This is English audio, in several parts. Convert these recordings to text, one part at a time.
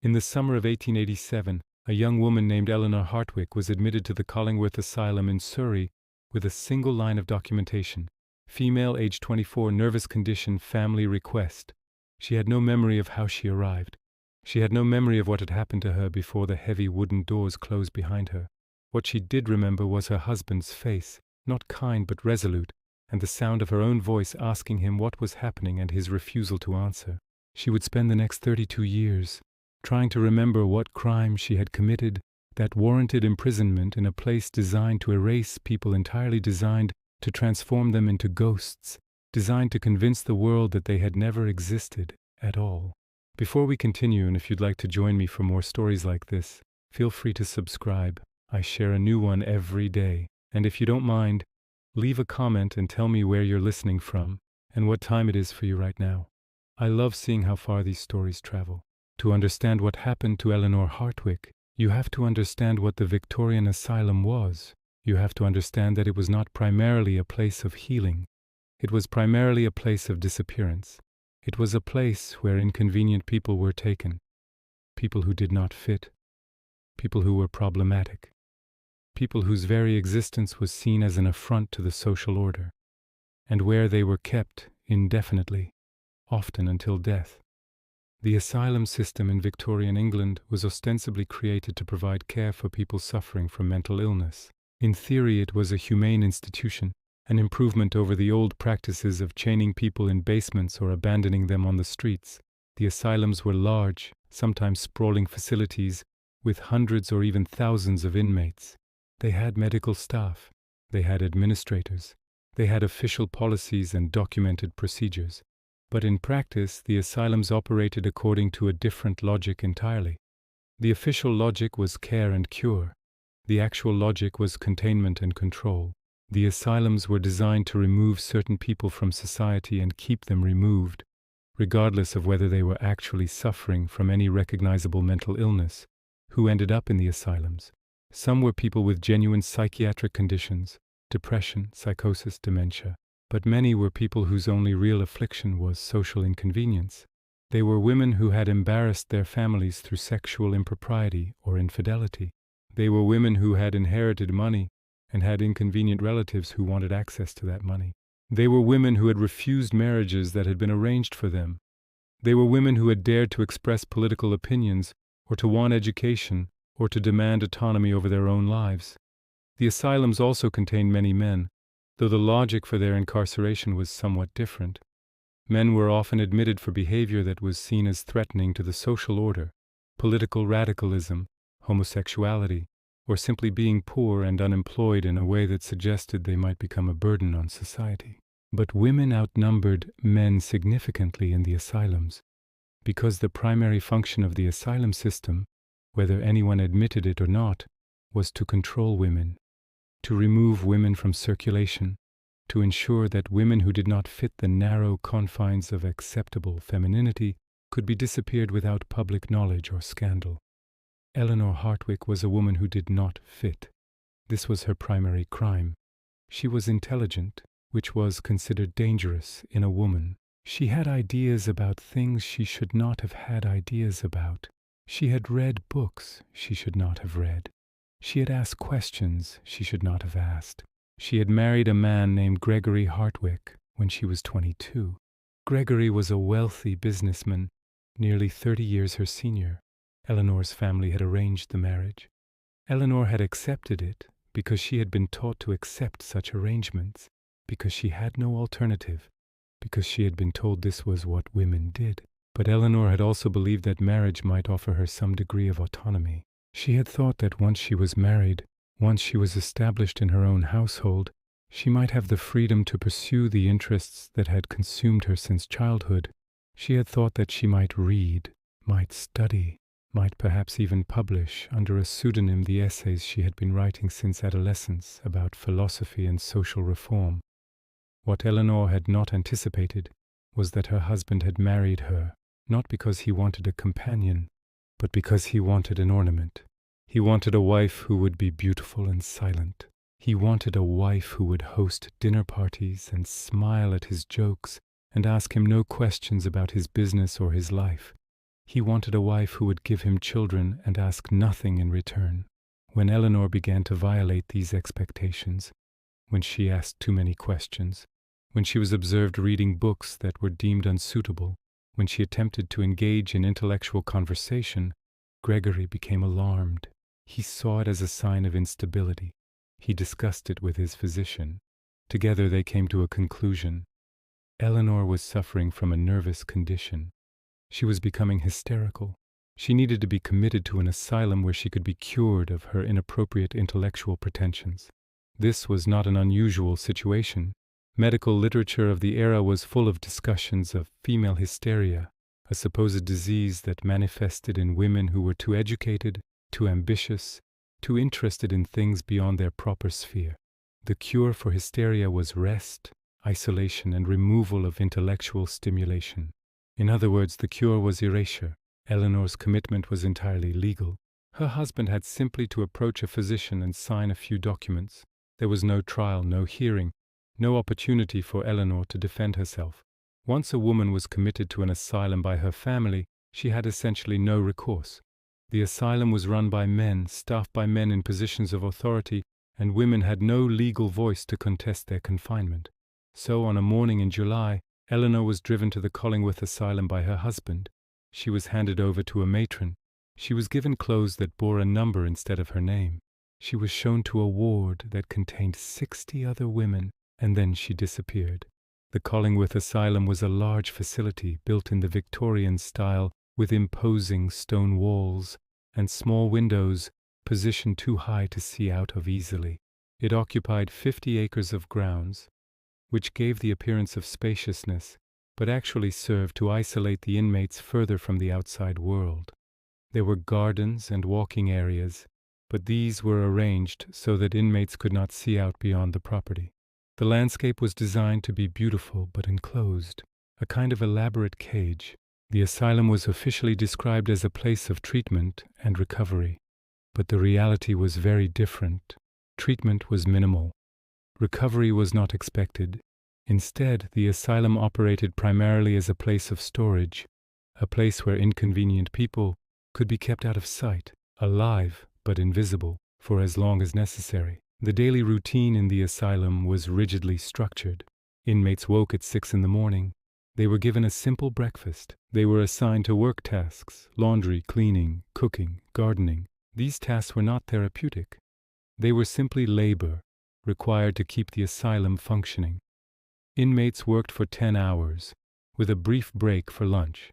In the summer of 1887, a young woman named Eleanor Hartwick was admitted to the Collingworth Asylum in Surrey with a single line of documentation: female, age 24, nervous condition, family request. She had no memory of how she arrived. She had no memory of what had happened to her before the heavy wooden doors closed behind her. What she did remember was her husband's face, not kind but resolute, and the sound of her own voice asking him what was happening and his refusal to answer. She would spend the next 32 years trying to remember what crime she had committed that warranted imprisonment in a place designed to erase people, entirely designed to transform them into ghosts, designed to convince the world that they had never existed at all. Before we continue, and if you'd like to join me for more stories like this, feel free to subscribe. I share a new one every day. And if you don't mind, leave a comment and tell me where you're listening from and what time it is for you right now. I love seeing how far these stories travel. To understand what happened to Eleanor Hartwick, you have to understand what the Victorian Asylum was. You have to understand that it was not primarily a place of healing. It was primarily a place of disappearance. It was a place where inconvenient people were taken, people who did not fit, people who were problematic, people whose very existence was seen as an affront to the social order, and where they were kept indefinitely, often until death. The asylum system in Victorian England was ostensibly created to provide care for people suffering from mental illness. In theory, it was a humane institution, an improvement over the old practices of chaining people in basements or abandoning them on the streets. The asylums were large, sometimes sprawling facilities with hundreds or even thousands of inmates. They had medical staff, they had administrators, they had official policies and documented procedures. But in practice, the asylums operated according to a different logic entirely. The official logic was care and cure. The actual logic was containment and control. The asylums were designed to remove certain people from society and keep them removed, regardless of whether they were actually suffering from any recognizable mental illness. Who ended up in the asylums? Some were people with genuine psychiatric conditions, depression, psychosis, dementia. But many were people whose only real affliction was social inconvenience. They were women who had embarrassed their families through sexual impropriety or infidelity. They were women who had inherited money and had inconvenient relatives who wanted access to that money. They were women who had refused marriages that had been arranged for them. They were women who had dared to express political opinions or to want education or to demand autonomy over their own lives. The asylums also contained many men, though the logic for their incarceration was somewhat different. Men were often admitted for behavior that was seen as threatening to the social order, political radicalism, homosexuality, or simply being poor and unemployed in a way that suggested they might become a burden on society. But women outnumbered men significantly in the asylums, because the primary function of the asylum system, whether anyone admitted it or not, was to control women, to remove women from circulation, to ensure that women who did not fit the narrow confines of acceptable femininity could be disappeared without public knowledge or scandal. Eleanor Hartwick was a woman who did not fit. This was her primary crime. She was intelligent, which was considered dangerous in a woman. She had ideas about things she should not have had ideas about. She had read books she should not have read. She had asked questions she should not have asked. She had married a man named Gregory Hartwick when she was 22. Gregory was a wealthy businessman, nearly 30 years her senior. Eleanor's family had arranged the marriage. Eleanor had accepted it because she had been taught to accept such arrangements, because she had no alternative, because she had been told this was what women did. But Eleanor had also believed that marriage might offer her some degree of autonomy. She had thought that once she was married, once she was established in her own household, she might have the freedom to pursue the interests that had consumed her since childhood. She had thought that she might read, might study, might perhaps even publish under a pseudonym the essays she had been writing since adolescence about philosophy and social reform. What Eleanor had not anticipated was that her husband had married her, not because he wanted a companion, but because he wanted an ornament. He wanted a wife who would be beautiful and silent. He wanted a wife who would host dinner parties and smile at his jokes and ask him no questions about his business or his life. He wanted a wife who would give him children and ask nothing in return. When Eleanor began to violate these expectations, when she asked too many questions, when she was observed reading books that were deemed unsuitable, when she attempted to engage in intellectual conversation, Gregory became alarmed. He saw it as a sign of instability. He discussed it with his physician. Together they came to a conclusion. Eleanor was suffering from a nervous condition. She was becoming hysterical. She needed to be committed to an asylum where she could be cured of her inappropriate intellectual pretensions. This was not an unusual situation. Medical literature of the era was full of discussions of female hysteria, a supposed disease that manifested in women who were too educated, too ambitious, too interested in things beyond their proper sphere. The cure for hysteria was rest, isolation, and removal of intellectual stimulation. In other words, the cure was erasure. Eleanor's commitment was entirely legal. Her husband had simply to approach a physician and sign a few documents. There was no trial, no hearing, no opportunity for Eleanor to defend herself. Once a woman was committed to an asylum by her family, she had essentially no recourse. The asylum was run by men, staffed by men in positions of authority, and women had no legal voice to contest their confinement. So on a morning in July, Eleanor was driven to the Collingwood Asylum by her husband. She was handed over to a matron. She was given clothes that bore a number instead of her name. She was shown to a ward that contained 60 other women, and then she disappeared. The Collingwood Asylum was a large facility built in the Victorian style with imposing stone walls and small windows positioned too high to see out of easily. It occupied 50 acres of grounds, which gave the appearance of spaciousness, but actually served to isolate the inmates further from the outside world. There were gardens and walking areas, but these were arranged so that inmates could not see out beyond the property. The landscape was designed to be beautiful but enclosed, a kind of elaborate cage. The asylum was officially described as a place of treatment and recovery, but the reality was very different. Treatment was minimal. Recovery was not expected. Instead, the asylum operated primarily as a place of storage, a place where inconvenient people could be kept out of sight, alive but invisible, for as long as necessary. The daily routine in the asylum was rigidly structured. Inmates woke at 6 in the morning. They were given a simple breakfast. They were assigned to work tasks, laundry, cleaning, cooking, gardening. These tasks were not therapeutic. They were simply labor, required to keep the asylum functioning. Inmates worked for 10 hours, with a brief break for lunch.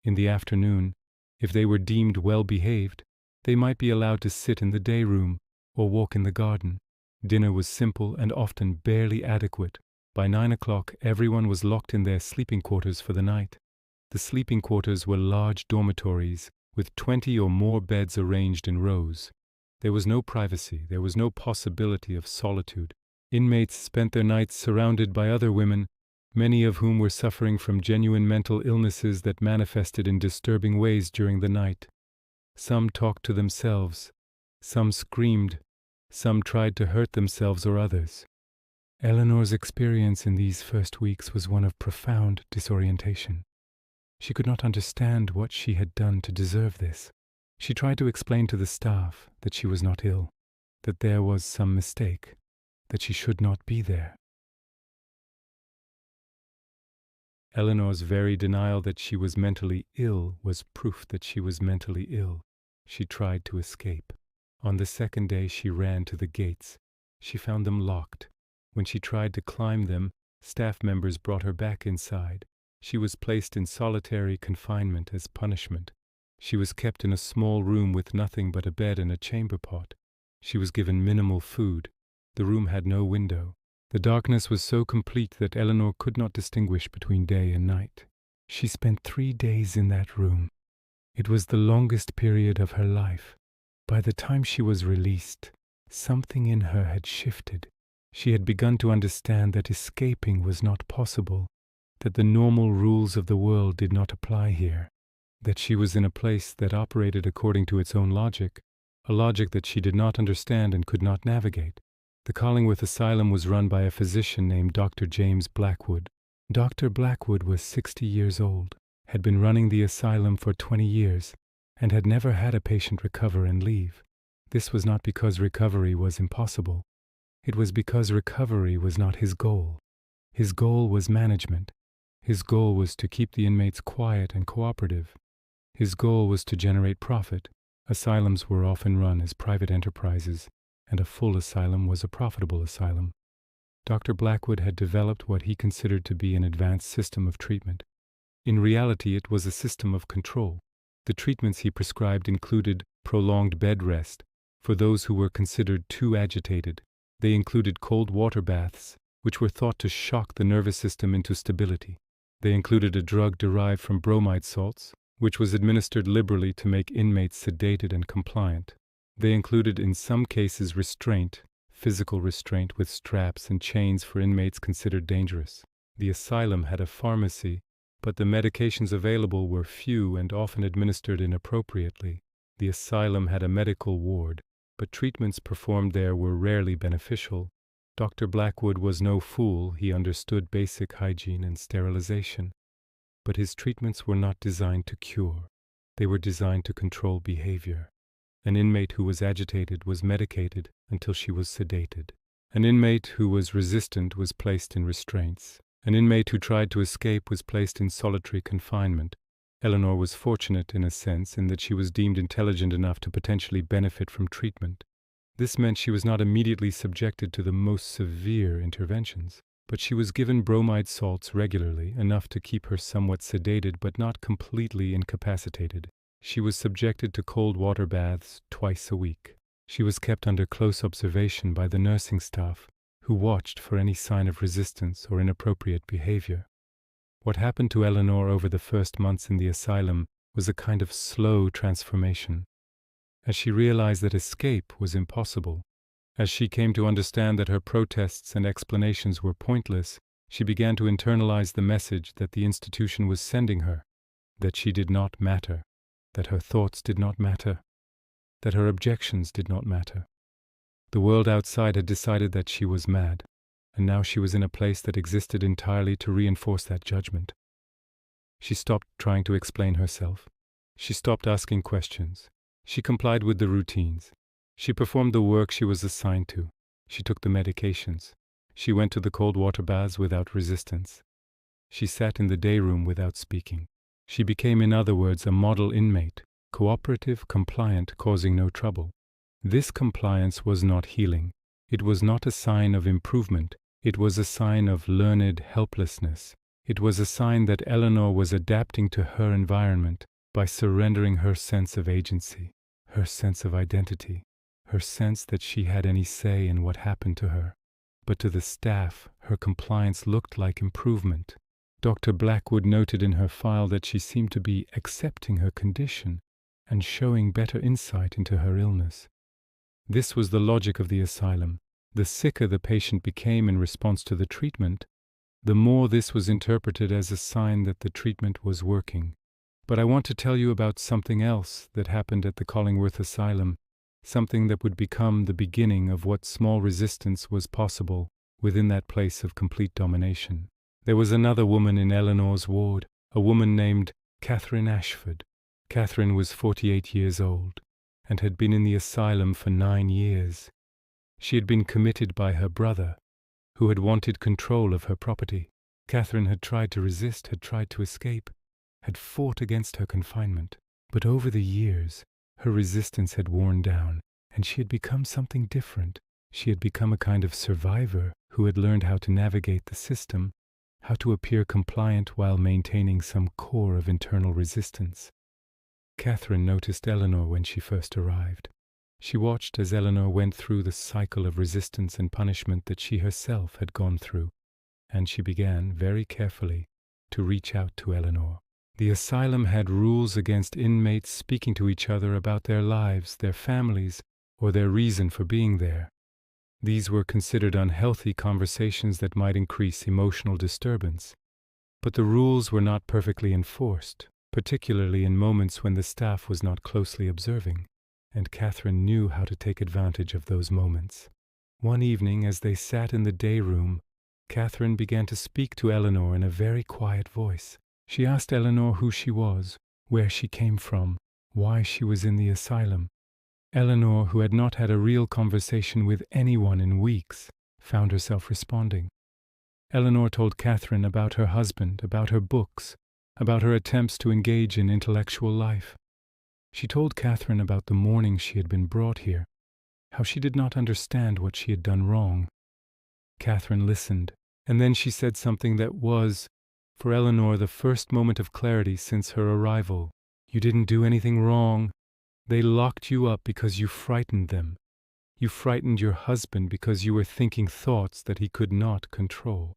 In the afternoon, if they were deemed well-behaved, they might be allowed to sit in the day room or walk in the garden. Dinner was simple and often barely adequate. By 9 o'clock, everyone was locked in their sleeping quarters for the night. The sleeping quarters were large dormitories with 20 or more beds arranged in rows. There was no privacy. There was no possibility of solitude. Inmates spent their nights surrounded by other women, many of whom were suffering from genuine mental illnesses that manifested in disturbing ways during the night. Some talked to themselves. Some screamed. Some tried to hurt themselves or others. Eleanor's experience in these first weeks was one of profound disorientation. She could not understand what she had done to deserve this. She tried to explain to the staff that she was not ill, that there was some mistake, that she should not be there. Eleanor's very denial that she was mentally ill was proof that she was mentally ill. She tried to escape. On the second day she ran to the gates. She found them locked. When she tried to climb them, staff members brought her back inside. She was placed in solitary confinement as punishment. She was kept in a small room with nothing but a bed and a chamber pot. She was given minimal food. The room had no window. The darkness was so complete that Eleanor could not distinguish between day and night. She spent 3 days in that room. It was the longest period of her life. By the time she was released, something in her had shifted. She had begun to understand that escaping was not possible, that the normal rules of the world did not apply here, that she was in a place that operated according to its own logic, a logic that she did not understand and could not navigate. The Collingwood Asylum was run by a physician named Dr. James Blackwood. Dr. Blackwood was 60 years old, had been running the asylum for 20 years and had never had a patient recover and leave. This was not because recovery was impossible. It was because recovery was not his goal. His goal was management. His goal was to keep the inmates quiet and cooperative. His goal was to generate profit. Asylums were often run as private enterprises, and a full asylum was a profitable asylum. Dr. Blackwood had developed what he considered to be an advanced system of treatment. In reality, it was a system of control. The treatments he prescribed included prolonged bed rest for those who were considered too agitated. They included cold water baths, which were thought to shock the nervous system into stability. They included a drug derived from bromide salts, which was administered liberally to make inmates sedated and compliant. They included, in some cases, restraint, physical restraint with straps and chains for inmates considered dangerous. The asylum had a pharmacy, but the medications available were few and often administered inappropriately. The asylum had a medical ward, but treatments performed there were rarely beneficial. Dr. Blackwood was no fool. He understood basic hygiene and sterilization. But his treatments were not designed to cure. They were designed to control behavior. An inmate who was agitated was medicated until she was sedated. An inmate who was resistant was placed in restraints. An inmate who tried to escape was placed in solitary confinement. Eleanor was fortunate in a sense in that she was deemed intelligent enough to potentially benefit from treatment. This meant she was not immediately subjected to the most severe interventions, but she was given bromide salts regularly, enough to keep her somewhat sedated but not completely incapacitated. She was subjected to cold water baths twice a week. She was kept under close observation by the nursing staff, who watched for any sign of resistance or inappropriate behavior. What happened to Eleanor over the first months in the asylum was a kind of slow transformation. As she realized that escape was impossible, as she came to understand that her protests and explanations were pointless, she began to internalize the message that the institution was sending her, that she did not matter, that her thoughts did not matter, that her objections did not matter. The world outside had decided that she was mad, and now she was in a place that existed entirely to reinforce that judgment. She stopped trying to explain herself. She stopped asking questions. She complied with the routines. She performed the work she was assigned to. She took the medications. She went to the cold water baths without resistance. She sat in the day room without speaking. She became, in other words, a model inmate, cooperative, compliant, causing no trouble. This compliance was not healing. It was not a sign of improvement. It was a sign of learned helplessness. It was a sign that Eleanor was adapting to her environment by surrendering her sense of agency, her sense of identity, her sense that she had any say in what happened to her. But to the staff, her compliance looked like improvement. Dr. Blackwood noted in her file that she seemed to be accepting her condition and showing better insight into her illness. This was the logic of the asylum. The sicker the patient became in response to the treatment, the more this was interpreted as a sign that the treatment was working. But I want to tell you about something else that happened at the Collingworth Asylum, something that would become the beginning of what small resistance was possible within that place of complete domination. There was another woman in Eleanor's ward, a woman named Catherine Ashford. Catherine was 48 years old and had been in the asylum for 9 years. She had been committed by her brother, who had wanted control of her property. Catherine had tried to resist, had tried to escape, had fought against her confinement. But over the years, her resistance had worn down, and she had become something different. She had become a kind of survivor who had learned how to navigate the system, how to appear compliant while maintaining some core of internal resistance. Catherine noticed Eleanor when she first arrived. She watched as Eleanor went through the cycle of resistance and punishment that she herself had gone through, and she began, very carefully, to reach out to Eleanor. The asylum had rules against inmates speaking to each other about their lives, their families, or their reason for being there. These were considered unhealthy conversations that might increase emotional disturbance. But the rules were not perfectly enforced, particularly in moments when the staff was not closely observing, and Catherine knew how to take advantage of those moments. One evening, as they sat in the day room, Catherine began to speak to Eleanor in a very quiet voice. She asked Eleanor who she was, where she came from, why she was in the asylum. Eleanor, who had not had a real conversation with anyone in weeks, found herself responding. Eleanor told Catherine about her husband, about her books, about her attempts to engage in intellectual life. She told Catherine about the morning she had been brought here, how she did not understand what she had done wrong. Catherine listened, and then she said something that was, for Eleanor, the first moment of clarity since her arrival. You didn't do anything wrong. They locked you up because you frightened them. You frightened your husband because you were thinking thoughts that he could not control.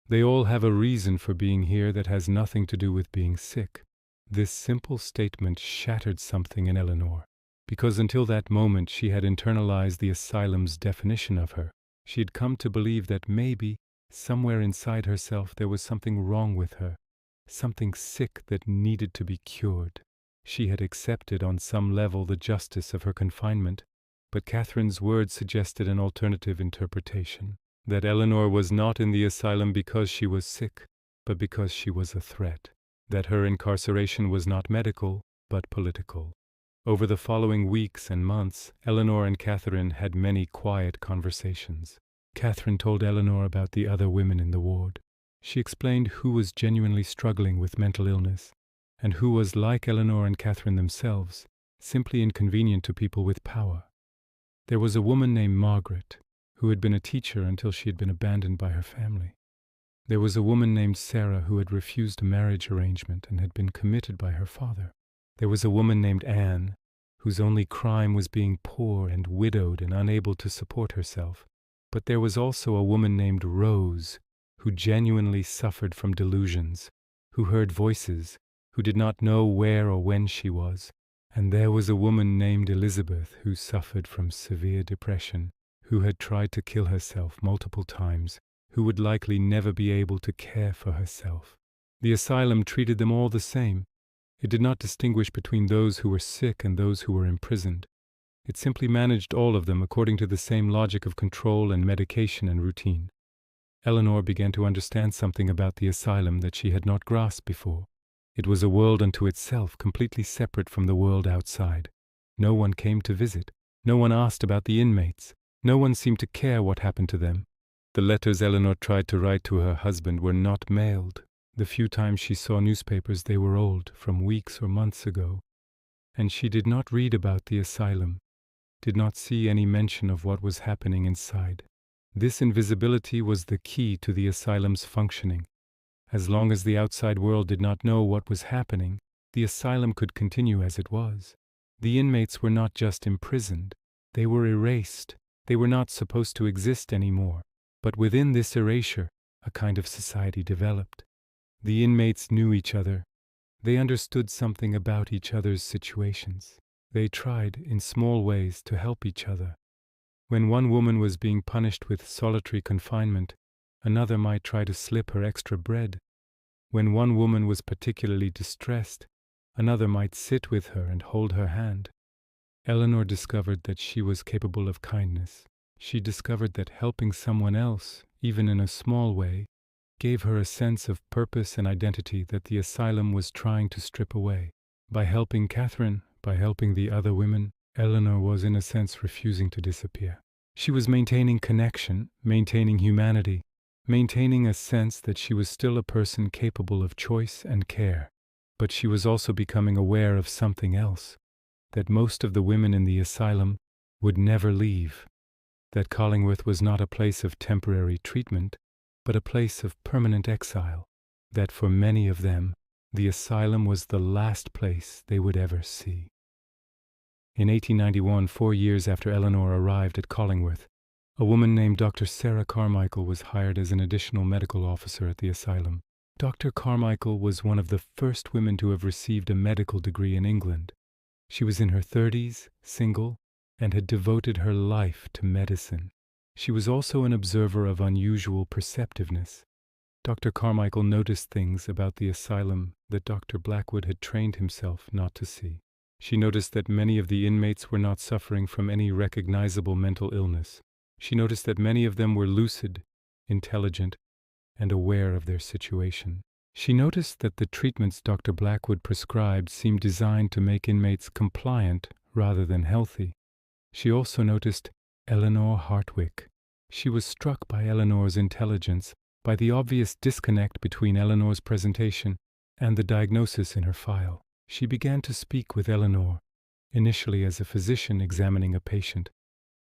They all have a reason for being here that has nothing to do with being sick. This simple statement shattered something in Eleanor, because until that moment she had internalized the asylum's definition of her. She had come to believe that maybe, somewhere inside herself, there was something wrong with her, something sick that needed to be cured. She had accepted on some level the justice of her confinement, but Catherine's words suggested an alternative interpretation, that Eleanor was not in the asylum because she was sick, but because she was a threat, that her incarceration was not medical, but political. Over the following weeks and months, Eleanor and Catherine had many quiet conversations. Catherine told Eleanor about the other women in the ward. She explained who was genuinely struggling with mental illness, and who was, like Eleanor and Catherine themselves, simply inconvenient to people with power. There was a woman named Margaret, who had been a teacher until she had been abandoned by her family. There was a woman named Sarah who had refused a marriage arrangement and had been committed by her father. There was a woman named Anne, whose only crime was being poor and widowed and unable to support herself. But there was also a woman named Rose, who genuinely suffered from delusions, who heard voices, who did not know where or when she was. And there was a woman named Elizabeth who suffered from severe depression, who had tried to kill herself multiple times, who would likely never be able to care for herself. The asylum treated them all the same. It did not distinguish between those who were sick and those who were imprisoned. It simply managed all of them according to the same logic of control and medication and routine. Eleanor began to understand something about the asylum that she had not grasped before. It was a world unto itself, completely separate from the world outside. No one came to visit. No one asked about the inmates. No one seemed to care what happened to them. The letters Eleanor tried to write to her husband were not mailed. The few times she saw newspapers, they were old, from weeks or months ago. And she did not read about the asylum, did not see any mention of what was happening inside. This invisibility was the key to the asylum's functioning. As long as the outside world did not know what was happening, the asylum could continue as it was. The inmates were not just imprisoned, they were erased. They were not supposed to exist anymore. But within this erasure, a kind of society developed. The inmates knew each other. They understood something about each other's situations. They tried, in small ways, to help each other. When one woman was being punished with solitary confinement, another might try to slip her extra bread. When one woman was particularly distressed, another might sit with her and hold her hand. Eleanor discovered that she was capable of kindness. She discovered that helping someone else, even in a small way, gave her a sense of purpose and identity that the asylum was trying to strip away. By helping Catherine, by helping the other women, Eleanor was in a sense refusing to disappear. She was maintaining connection, maintaining humanity, maintaining a sense that she was still a person capable of choice and care. But she was also becoming aware of something else, that most of the women in the asylum would never leave, that Collingworth was not a place of temporary treatment, but a place of permanent exile, that for many of them, the asylum was the last place they would ever see. In 1891, 4 years after Eleanor arrived at Collingworth, a woman named Dr. Sarah Carmichael was hired as an additional medical officer at the asylum. Dr. Carmichael was one of the first women to have received a medical degree in England. She was in her 30s, single, and had devoted her life to medicine. She was also an observer of unusual perceptiveness. Dr. Carmichael noticed things about the asylum that Dr. Blackwood had trained himself not to see. She noticed that many of the inmates were not suffering from any recognizable mental illness. She noticed that many of them were lucid, intelligent, and aware of their situation. She noticed that the treatments Dr. Blackwood prescribed seemed designed to make inmates compliant rather than healthy. She also noticed Eleanor Hartwick. She was struck by Eleanor's intelligence, by the obvious disconnect between Eleanor's presentation and the diagnosis in her file. She began to speak with Eleanor, initially as a physician examining a patient,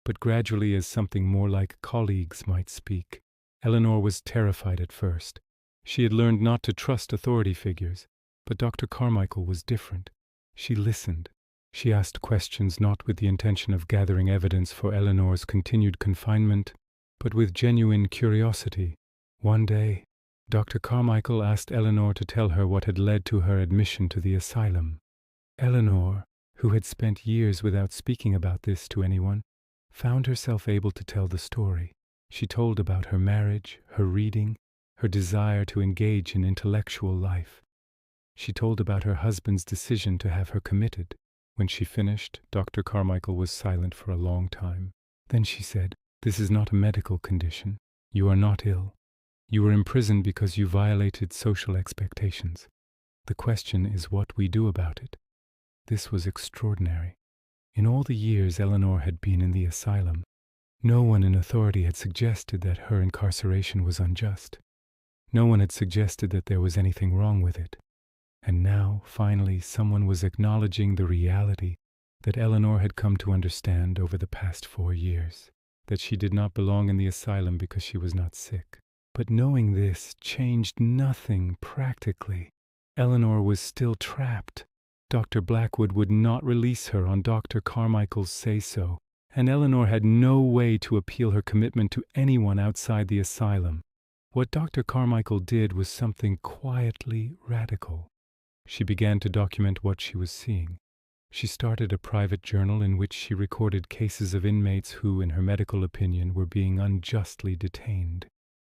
but gradually as something more like colleagues might speak. Eleanor was terrified at first. She had learned not to trust authority figures, but Dr. Carmichael was different. She listened. She asked questions not with the intention of gathering evidence for Eleanor's continued confinement, but with genuine curiosity. One day, Dr. Carmichael asked Eleanor to tell her what had led to her admission to the asylum. Eleanor, who had spent years without speaking about this to anyone, found herself able to tell the story. She told about her marriage, her reading, her desire to engage in intellectual life. She told about her husband's decision to have her committed. When she finished, Dr. Carmichael was silent for a long time. Then she said, "This is not a medical condition. You are not ill. You were imprisoned because you violated social expectations. The question is what we do about it." This was extraordinary. In all the years Eleanor had been in the asylum, no one in authority had suggested that her incarceration was unjust. No one had suggested that there was anything wrong with it. And now, finally, someone was acknowledging the reality that Eleanor had come to understand over the past 4 years, that she did not belong in the asylum because she was not sick. But knowing this changed nothing practically. Eleanor was still trapped. Dr. Blackwood would not release her on Dr. Carmichael's say-so, and Eleanor had no way to appeal her commitment to anyone outside the asylum. What Dr. Carmichael did was something quietly radical. She began to document what she was seeing. She started a private journal in which she recorded cases of inmates who, in her medical opinion, were being unjustly detained.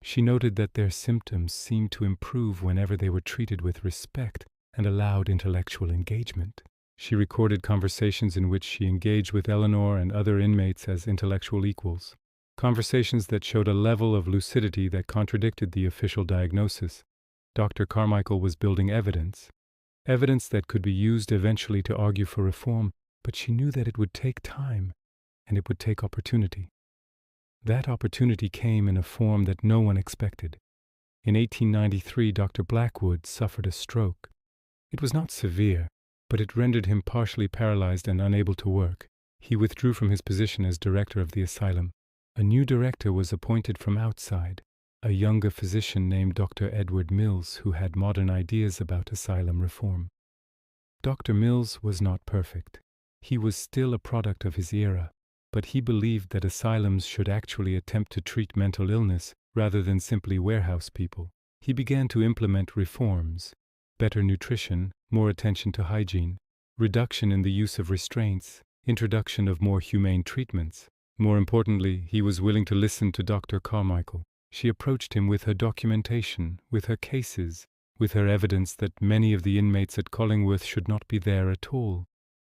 She noted that their symptoms seemed to improve whenever they were treated with respect and allowed intellectual engagement. She recorded conversations in which she engaged with Eleanor and other inmates as intellectual equals, conversations that showed a level of lucidity that contradicted the official diagnosis. Dr. Carmichael was building evidence that could be used eventually to argue for reform, but she knew that it would take time, and it would take opportunity. That opportunity came in a form that no one expected. In 1893, Dr. Blackwood suffered a stroke. It was not severe, but it rendered him partially paralyzed and unable to work. He withdrew from his position as director of the asylum. A new director was appointed from outside, a younger physician named Dr. Edward Mills, who had modern ideas about asylum reform. Dr. Mills was not perfect. He was still a product of his era, but he believed that asylums should actually attempt to treat mental illness rather than simply warehouse people. He began to implement reforms: better nutrition, more attention to hygiene, reduction in the use of restraints, introduction of more humane treatments. More importantly, he was willing to listen to Dr. Carmichael. She approached him with her documentation, with her cases, with her evidence that many of the inmates at Collingworth should not be there at all.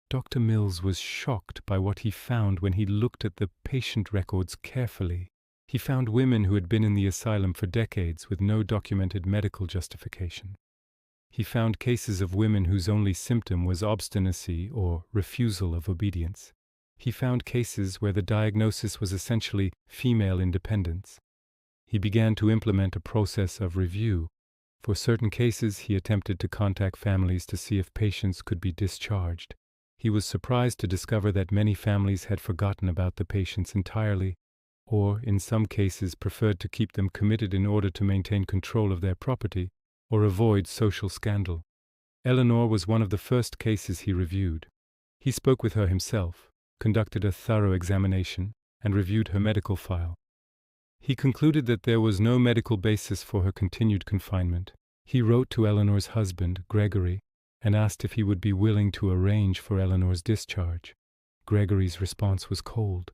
Dr. Mills was shocked by what he found when he looked at the patient records carefully. He found women who had been in the asylum for decades with no documented medical justification. He found cases of women whose only symptom was obstinacy or refusal of obedience. He found cases where the diagnosis was essentially female independence. He began to implement a process of review. For certain cases, he attempted to contact families to see if patients could be discharged. He was surprised to discover that many families had forgotten about the patients entirely, or, in some cases, preferred to keep them committed in order to maintain control of their property or avoid social scandal. Eleanor was one of the first cases he reviewed. He spoke with her himself, conducted a thorough examination, and reviewed her medical file. He concluded that there was no medical basis for her continued confinement. He wrote to Eleanor's husband, Gregory, and asked if he would be willing to arrange for Eleanor's discharge. Gregory's response was cold.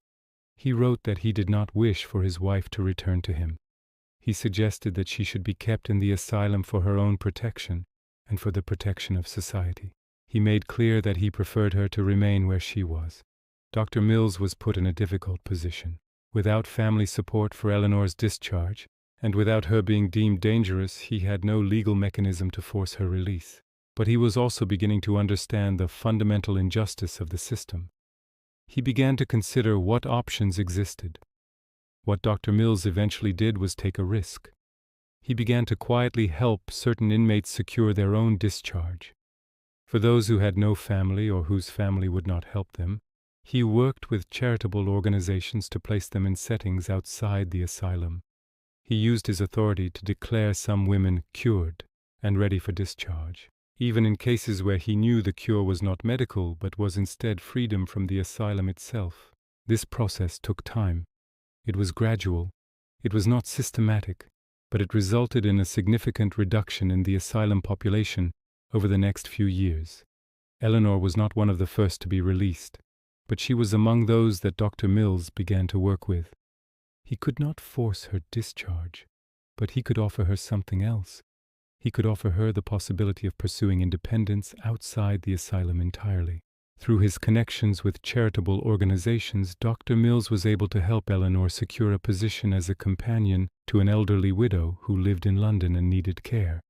He wrote that he did not wish for his wife to return to him. He suggested that she should be kept in the asylum for her own protection and for the protection of society. He made clear that he preferred her to remain where she was. Dr. Mills was put in a difficult position. Without family support for Eleanor's discharge, and without her being deemed dangerous, he had no legal mechanism to force her release. But he was also beginning to understand the fundamental injustice of the system. He began to consider what options existed. What Dr. Mills eventually did was take a risk. He began to quietly help certain inmates secure their own discharge. For those who had no family or whose family would not help them, he worked with charitable organizations to place them in settings outside the asylum. He used his authority to declare some women cured and ready for discharge, even in cases where he knew the cure was not medical but was instead freedom from the asylum itself. This process took time. It was gradual. It was not systematic, but it resulted in a significant reduction in the asylum population over the next few years. Eleanor was not one of the first to be released, but she was among those that Dr. Mills began to work with. He could not force her discharge, but he could offer her something else. He could offer her the possibility of pursuing independence outside the asylum entirely. Through his connections with charitable organizations, Dr. Mills was able to help Eleanor secure a position as a companion to an elderly widow who lived in London and needed care.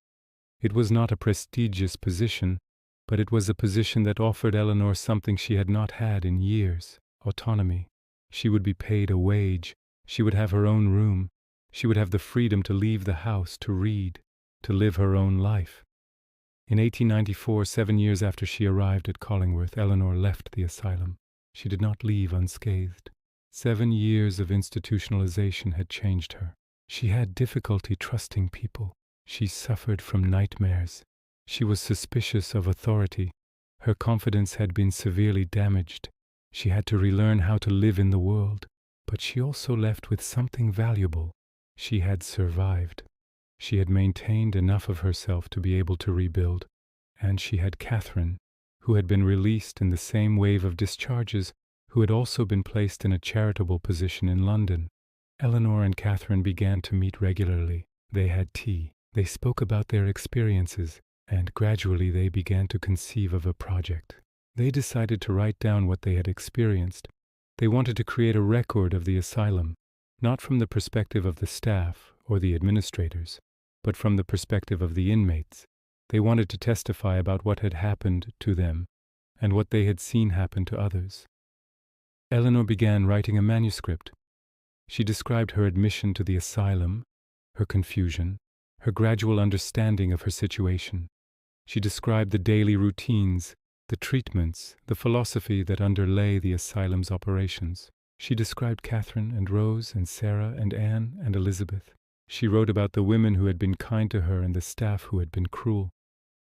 It was not a prestigious position, but it was a position that offered Eleanor something she had not had in years: autonomy. She would be paid a wage. She would have her own room. She would have the freedom to leave the house, to read, to live her own life. In 1894, 7 years after she arrived at Collingworth, Eleanor left the asylum. She did not leave unscathed. 7 years of institutionalization had changed her. She had difficulty trusting people. She suffered from nightmares. She was suspicious of authority. Her confidence had been severely damaged. She had to relearn how to live in the world. But she also left with something valuable. She had survived. She had maintained enough of herself to be able to rebuild, and she had Catherine, who had been released in the same wave of discharges, who had also been placed in a charitable position in London. Eleanor and Catherine began to meet regularly. They had tea. They spoke about their experiences, and gradually they began to conceive of a project. They decided to write down what they had experienced. They wanted to create a record of the asylum, not from the perspective of the staff or the administrators, but from the perspective of the inmates. They wanted to testify about what had happened to them and what they had seen happen to others. Eleanor began writing a manuscript. She described her admission to the asylum, her confusion, her gradual understanding of her situation. She described the daily routines, the treatments, the philosophy that underlay the asylum's operations. She described Catherine and Rose and Sarah and Anne and Elizabeth. She wrote about the women who had been kind to her and the staff who had been cruel.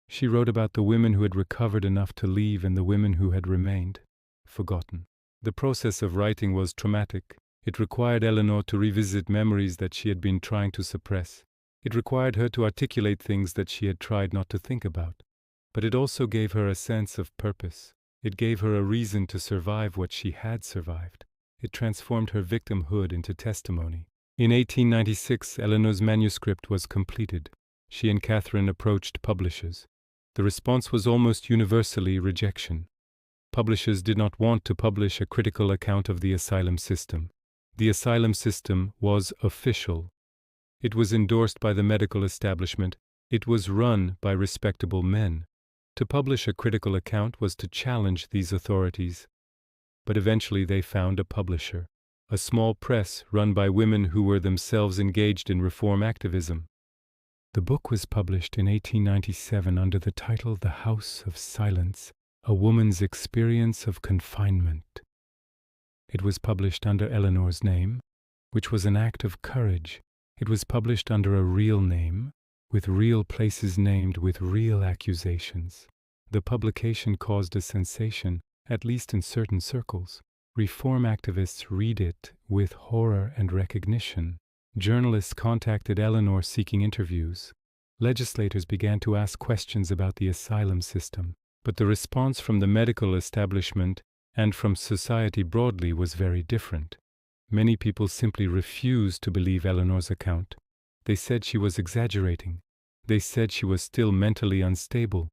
She wrote about the women who had recovered enough to leave and the women who had remained forgotten. The process of writing was traumatic. It required Eleanor to revisit memories that she had been trying to suppress. It required her to articulate things that she had tried not to think about. But it also gave her a sense of purpose. It gave her a reason to survive what she had survived. It transformed her victimhood into testimony. In 1896, Eleanor's manuscript was completed. She and Catherine approached publishers. The response was almost universally rejection. Publishers did not want to publish a critical account of the asylum system. The asylum system was official. It was endorsed by the medical establishment. It was run by respectable men. To publish a critical account was to challenge these authorities. But eventually they found a publisher, a small press run by women who were themselves engaged in reform activism. The book was published in 1897 under the title The House of Silence, A Woman's Experience of Confinement. It was published under Eleanor's name, which was an act of courage. It was published under a real name, with real places named, with real accusations. The publication caused a sensation, at least in certain circles. Reform activists read it with horror and recognition. Journalists contacted Eleanor seeking interviews. Legislators began to ask questions about the asylum system. But the response from the medical establishment and from society broadly was very different. Many people simply refused to believe Eleanor's account. They said she was exaggerating. They said she was still mentally unstable,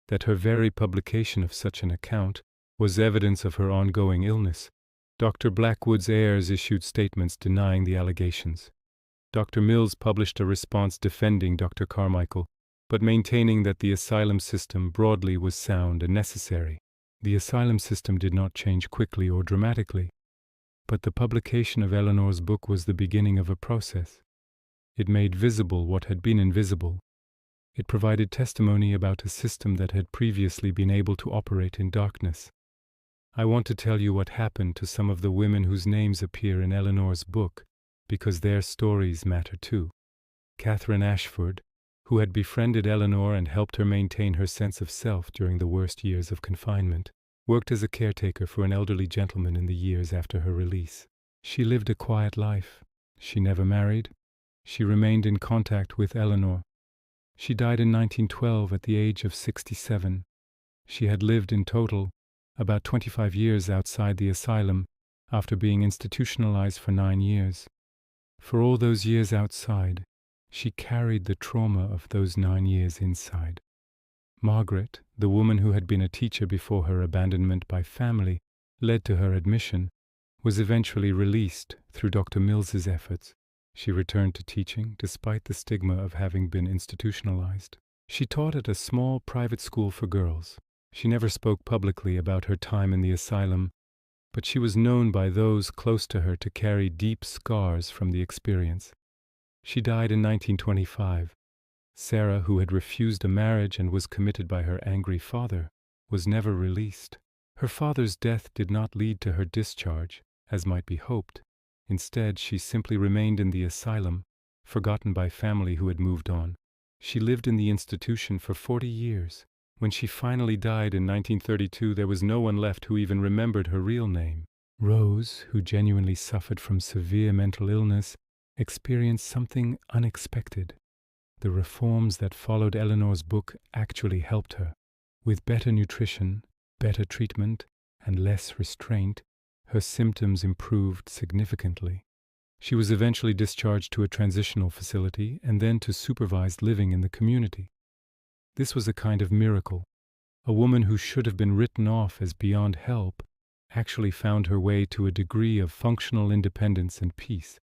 that her very publication of such an account was evidence of her ongoing illness. Dr. Blackwood's heirs issued statements denying the allegations. Dr. Mills published a response defending Dr. Carmichael, but maintaining that the asylum system broadly was sound and necessary. The asylum system did not change quickly or dramatically, but the publication of Eleanor's book was the beginning of a process. It made visible what had been invisible. It provided testimony about a system that had previously been able to operate in darkness. I want to tell you what happened to some of the women whose names appear in Eleanor's book, because their stories matter too. Catherine Ashford, who had befriended Eleanor and helped her maintain her sense of self during the worst years of confinement, worked as a caretaker for an elderly gentleman in the years after her release. She lived a quiet life. She never married. She remained in contact with Eleanor. She died in 1912 at the age of 67. She had lived in total about 25 years outside the asylum after being institutionalized for 9 years. For all those years outside, she carried the trauma of those 9 years inside. Margaret, the woman who had been a teacher before her abandonment by family led to her admission, was eventually released through Dr. Mills's efforts. She returned to teaching despite the stigma of having been institutionalized. She taught at a small private school for girls. She never spoke publicly about her time in the asylum, but she was known by those close to her to carry deep scars from the experience. She died in 1925. Sarah, who had refused a marriage and was committed by her angry father, was never released. Her father's death did not lead to her discharge, as might be hoped. Instead, she simply remained in the asylum, forgotten by family who had moved on. She lived in the institution for 40 years. When she finally died in 1932, there was no one left who even remembered her real name. Rose, who genuinely suffered from severe mental illness, experienced something unexpected. The reforms that followed Eleanor's book actually helped her. With better nutrition, better treatment, and less restraint, her symptoms improved significantly. She was eventually discharged to a transitional facility and then to supervised living in the community. This was a kind of miracle. A woman who should have been written off as beyond help actually found her way to a degree of functional independence and peace.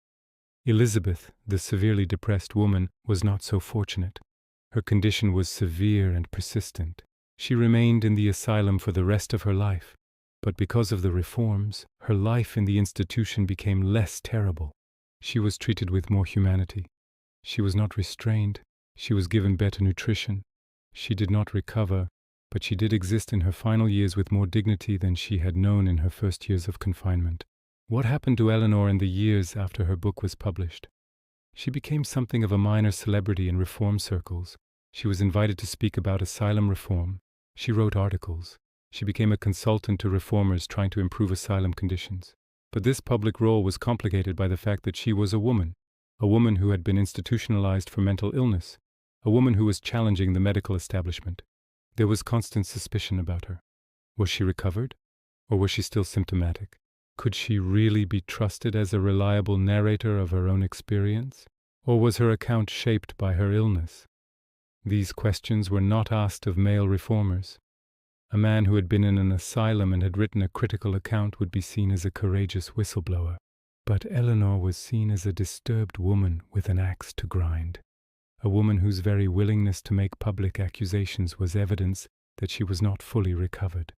Elizabeth, the severely depressed woman, was not so fortunate. Her condition was severe and persistent. She remained in the asylum for the rest of her life, but because of the reforms, her life in the institution became less terrible. She was treated with more humanity. She was not restrained. She was given better nutrition. She did not recover, but she did exist in her final years with more dignity than she had known in her first years of confinement. What happened to Eleanor in the years after her book was published? She became something of a minor celebrity in reform circles. She was invited to speak about asylum reform. She wrote articles. She became a consultant to reformers trying to improve asylum conditions. But this public role was complicated by the fact that she was a woman who had been institutionalized for mental illness, a woman who was challenging the medical establishment. There was constant suspicion about her. Was she recovered? Or was she still symptomatic? Could she really be trusted as a reliable narrator of her own experience? Or was her account shaped by her illness? These questions were not asked of male reformers. A man who had been in an asylum and had written a critical account would be seen as a courageous whistleblower. But Eleanor was seen as a disturbed woman with an axe to grind. A woman whose very willingness to make public accusations was evidence that she was not fully recovered.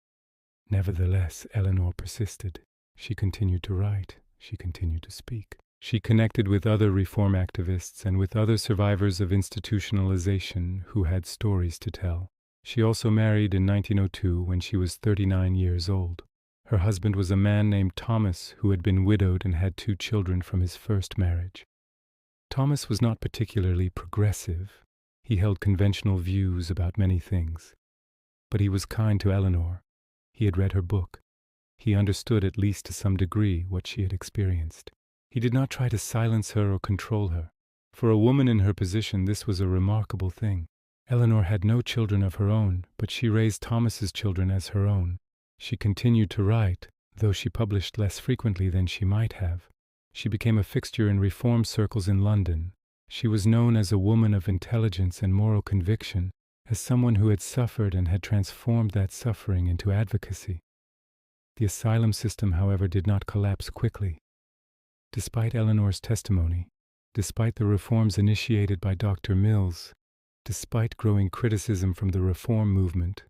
Nevertheless, Eleanor persisted. She continued to write. She continued to speak. She connected with other reform activists and with other survivors of institutionalization who had stories to tell. She also married in 1902 when she was 39 years old. Her husband was a man named Thomas who had been widowed and had 2 children from his first marriage. Thomas was not particularly progressive. He held conventional views about many things. But he was kind to Eleanor. He had read her book. He understood at least to some degree what she had experienced. He did not try to silence her or control her. For a woman in her position, this was a remarkable thing. Eleanor had no children of her own, but she raised Thomas's children as her own. She continued to write, though she published less frequently than she might have. She became a fixture in reform circles in London. She was known as a woman of intelligence and moral conviction, as someone who had suffered and had transformed that suffering into advocacy. The asylum system, however, did not collapse quickly. Despite Eleanor's testimony, Despite the reforms initiated by Dr. Mills, despite growing criticism from the reform movement,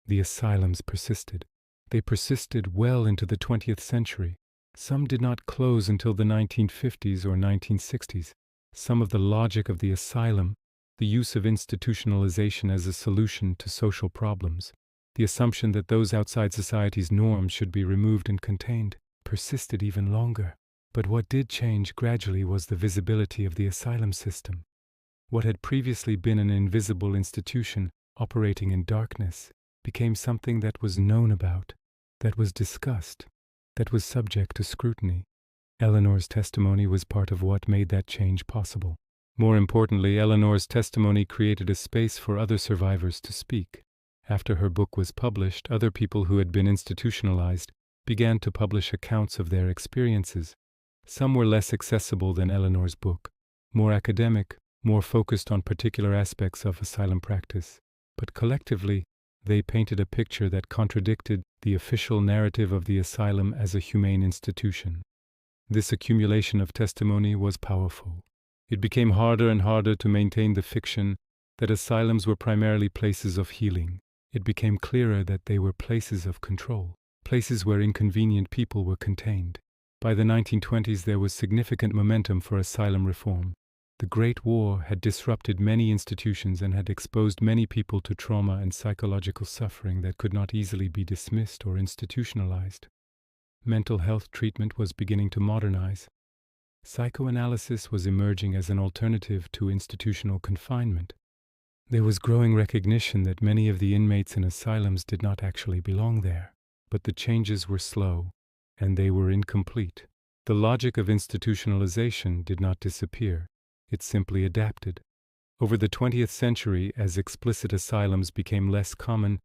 the asylums persisted. They persisted well into the 20th century. Some did not close until the 1950s or 1960s. Some of the logic of the asylum, the use of institutionalization as a solution to social problems, the assumption that those outside society's norms should be removed and contained, persisted even longer. But what did change gradually was the visibility of the asylum system. What had previously been an invisible institution operating in darkness became something that was known about, that was discussed, that was subject to scrutiny. Eleanor's testimony was part of what made that change possible. More importantly, Eleanor's testimony created a space for other survivors to speak. After her book was published, other people who had been institutionalized began to publish accounts of their experiences. Some were less accessible than Eleanor's book, more academic, more focused on particular aspects of asylum practice. But collectively, they painted a picture that contradicted the official narrative of the asylum as a humane institution. This accumulation of testimony was powerful. It became harder and harder to maintain the fiction that asylums were primarily places of healing. It became clearer that they were places of control, places where inconvenient people were contained. By the 1920s, there was significant momentum for asylum reform. The Great War had disrupted many institutions and had exposed many people to trauma and psychological suffering that could not easily be dismissed or institutionalized. Mental health treatment was beginning to modernize. Psychoanalysis was emerging as an alternative to institutional confinement. There was growing recognition that many of the inmates in asylums did not actually belong there. But the changes were slow, and they were incomplete. The logic of institutionalization did not disappear. It simply adapted. Over the 20th century, as explicit asylums became less common,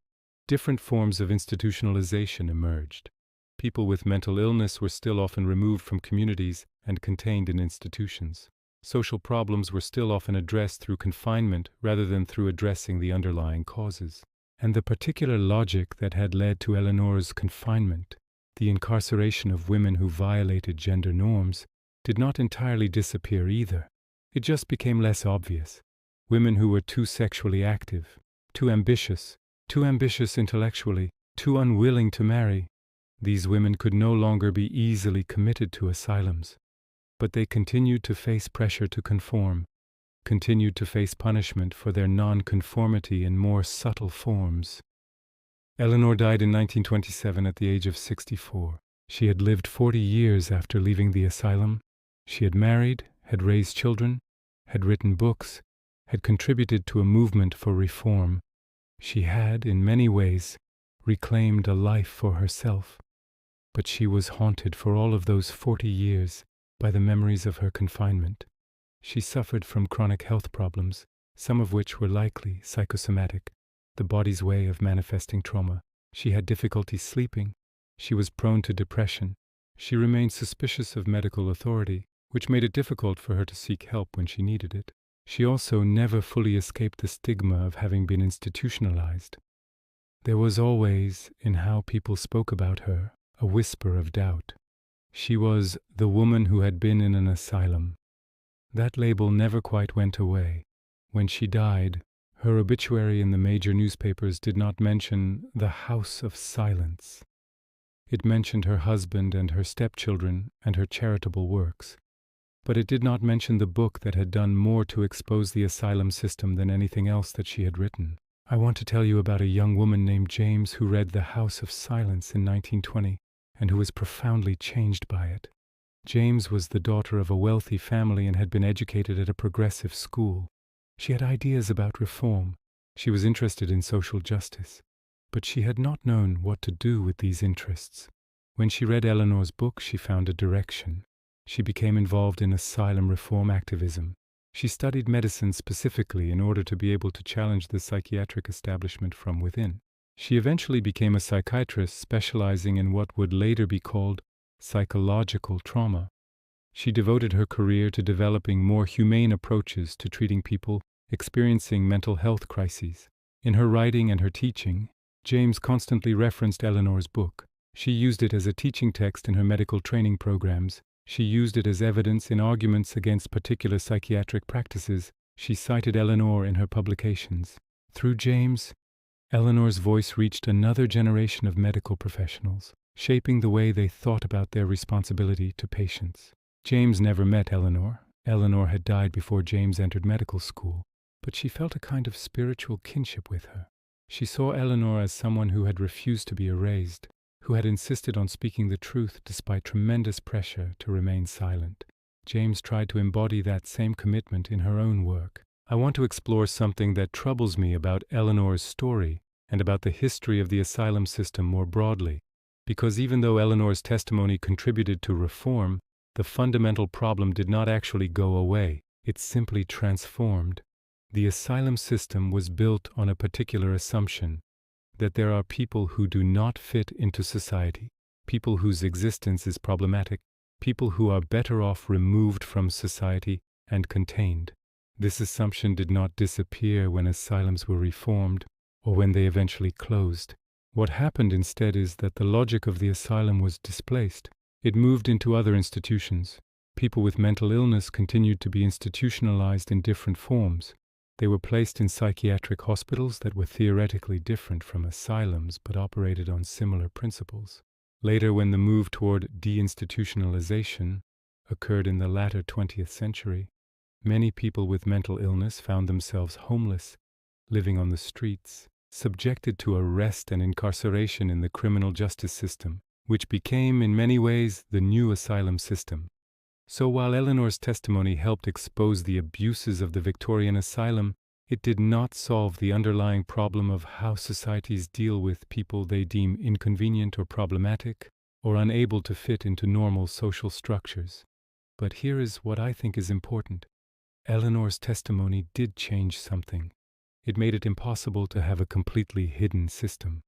different forms of institutionalization emerged. People with mental illness were still often removed from communities and contained in institutions. Social problems were still often addressed through confinement rather than through addressing the underlying causes. And the particular logic that had led to Eleanor's confinement, the incarceration of women who violated gender norms, did not entirely disappear either. It just became less obvious. Women who were too sexually active, too ambitious intellectually, too unwilling to marry, these women could no longer be easily committed to asylums. But they continued to face pressure to conform, continued to face punishment for their non-conformity in more subtle forms. Eleanor died in 1927 at the age of 64. She had lived 40 years after leaving the asylum. She had married, had raised children, had written books, had contributed to a movement for reform. She had, in many ways, reclaimed a life for herself. But she was haunted for all of those 40 years by the memories of her confinement. She suffered from chronic health problems, some of which were likely psychosomatic, the body's way of manifesting trauma. She had difficulty sleeping. She was prone to depression. She remained suspicious of medical authority, which made it difficult for her to seek help when she needed it. She also never fully escaped the stigma of having been institutionalized. There was always, in how people spoke about her, a whisper of doubt. She was the woman who had been in an asylum. That label never quite went away. When she died, her obituary in the major newspapers did not mention the House of Silence. It mentioned her husband and her stepchildren and her charitable works. But it did not mention the book that had done more to expose the asylum system than anything else that she had written. I want to tell you about a young woman named James who read The House of Silence in 1920 and who was profoundly changed by it. James was the daughter of a wealthy family and had been educated at a progressive school. She had ideas about reform. She was interested in social justice. But she had not known what to do with these interests. When she read Eleanor's book, she found a direction. She became involved in asylum reform activism. She studied medicine specifically in order to be able to challenge the psychiatric establishment from within. She eventually became a psychiatrist specializing in what would later be called psychological trauma. She devoted her career to developing more humane approaches to treating people experiencing mental health crises. In her writing and her teaching, James constantly referenced Eleanor's book. She used it as a teaching text in her medical training programs. She used it as evidence in arguments against particular psychiatric practices. She cited Eleanor in her publications. Through James, Eleanor's voice reached another generation of medical professionals, shaping the way they thought about their responsibility to patients. James never met Eleanor. Eleanor had died before James entered medical school, but she felt a kind of spiritual kinship with her. She saw Eleanor as someone who had refused to be erased, who had insisted on speaking the truth despite tremendous pressure to remain silent. James tried to embody that same commitment in her own work. I want to explore something that troubles me about Eleanor's story and about the history of the asylum system more broadly, because even though Eleanor's testimony contributed to reform, the fundamental problem did not actually go away. It simply transformed. The asylum system was built on a particular assumption, that there are people who do not fit into society, people whose existence is problematic, people who are better off removed from society and contained. This assumption did not disappear when asylums were reformed or when they eventually closed. What happened instead is that the logic of the asylum was displaced. It moved into other institutions. People with mental illness continued to be institutionalized in different forms. They were placed in psychiatric hospitals that were theoretically different from asylums but operated on similar principles. Later, when the move toward deinstitutionalization occurred in the latter 20th century, many people with mental illness found themselves homeless, living on the streets, subjected to arrest and incarceration in the criminal justice system, which became, in many ways, the new asylum system. So while Eleanor's testimony helped expose the abuses of the Victorian asylum, it did not solve the underlying problem of how societies deal with people they deem inconvenient or problematic, or unable to fit into normal social structures. But here is what I think is important. Eleanor's testimony did change something. It made it impossible to have a completely hidden system.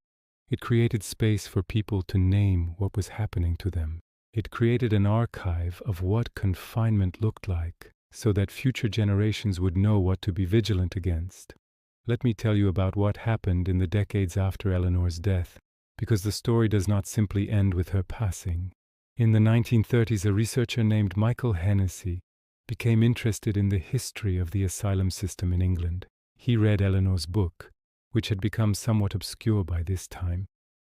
It created space for people to name what was happening to them. It created an archive of what confinement looked like, so that future generations would know what to be vigilant against. Let me tell you about what happened in the decades after Eleanor's death, because the story does not simply end with her passing. In the 1930s, a researcher named Michael Hennessy became interested in the history of the asylum system in England. He read Eleanor's book, which had become somewhat obscure by this time,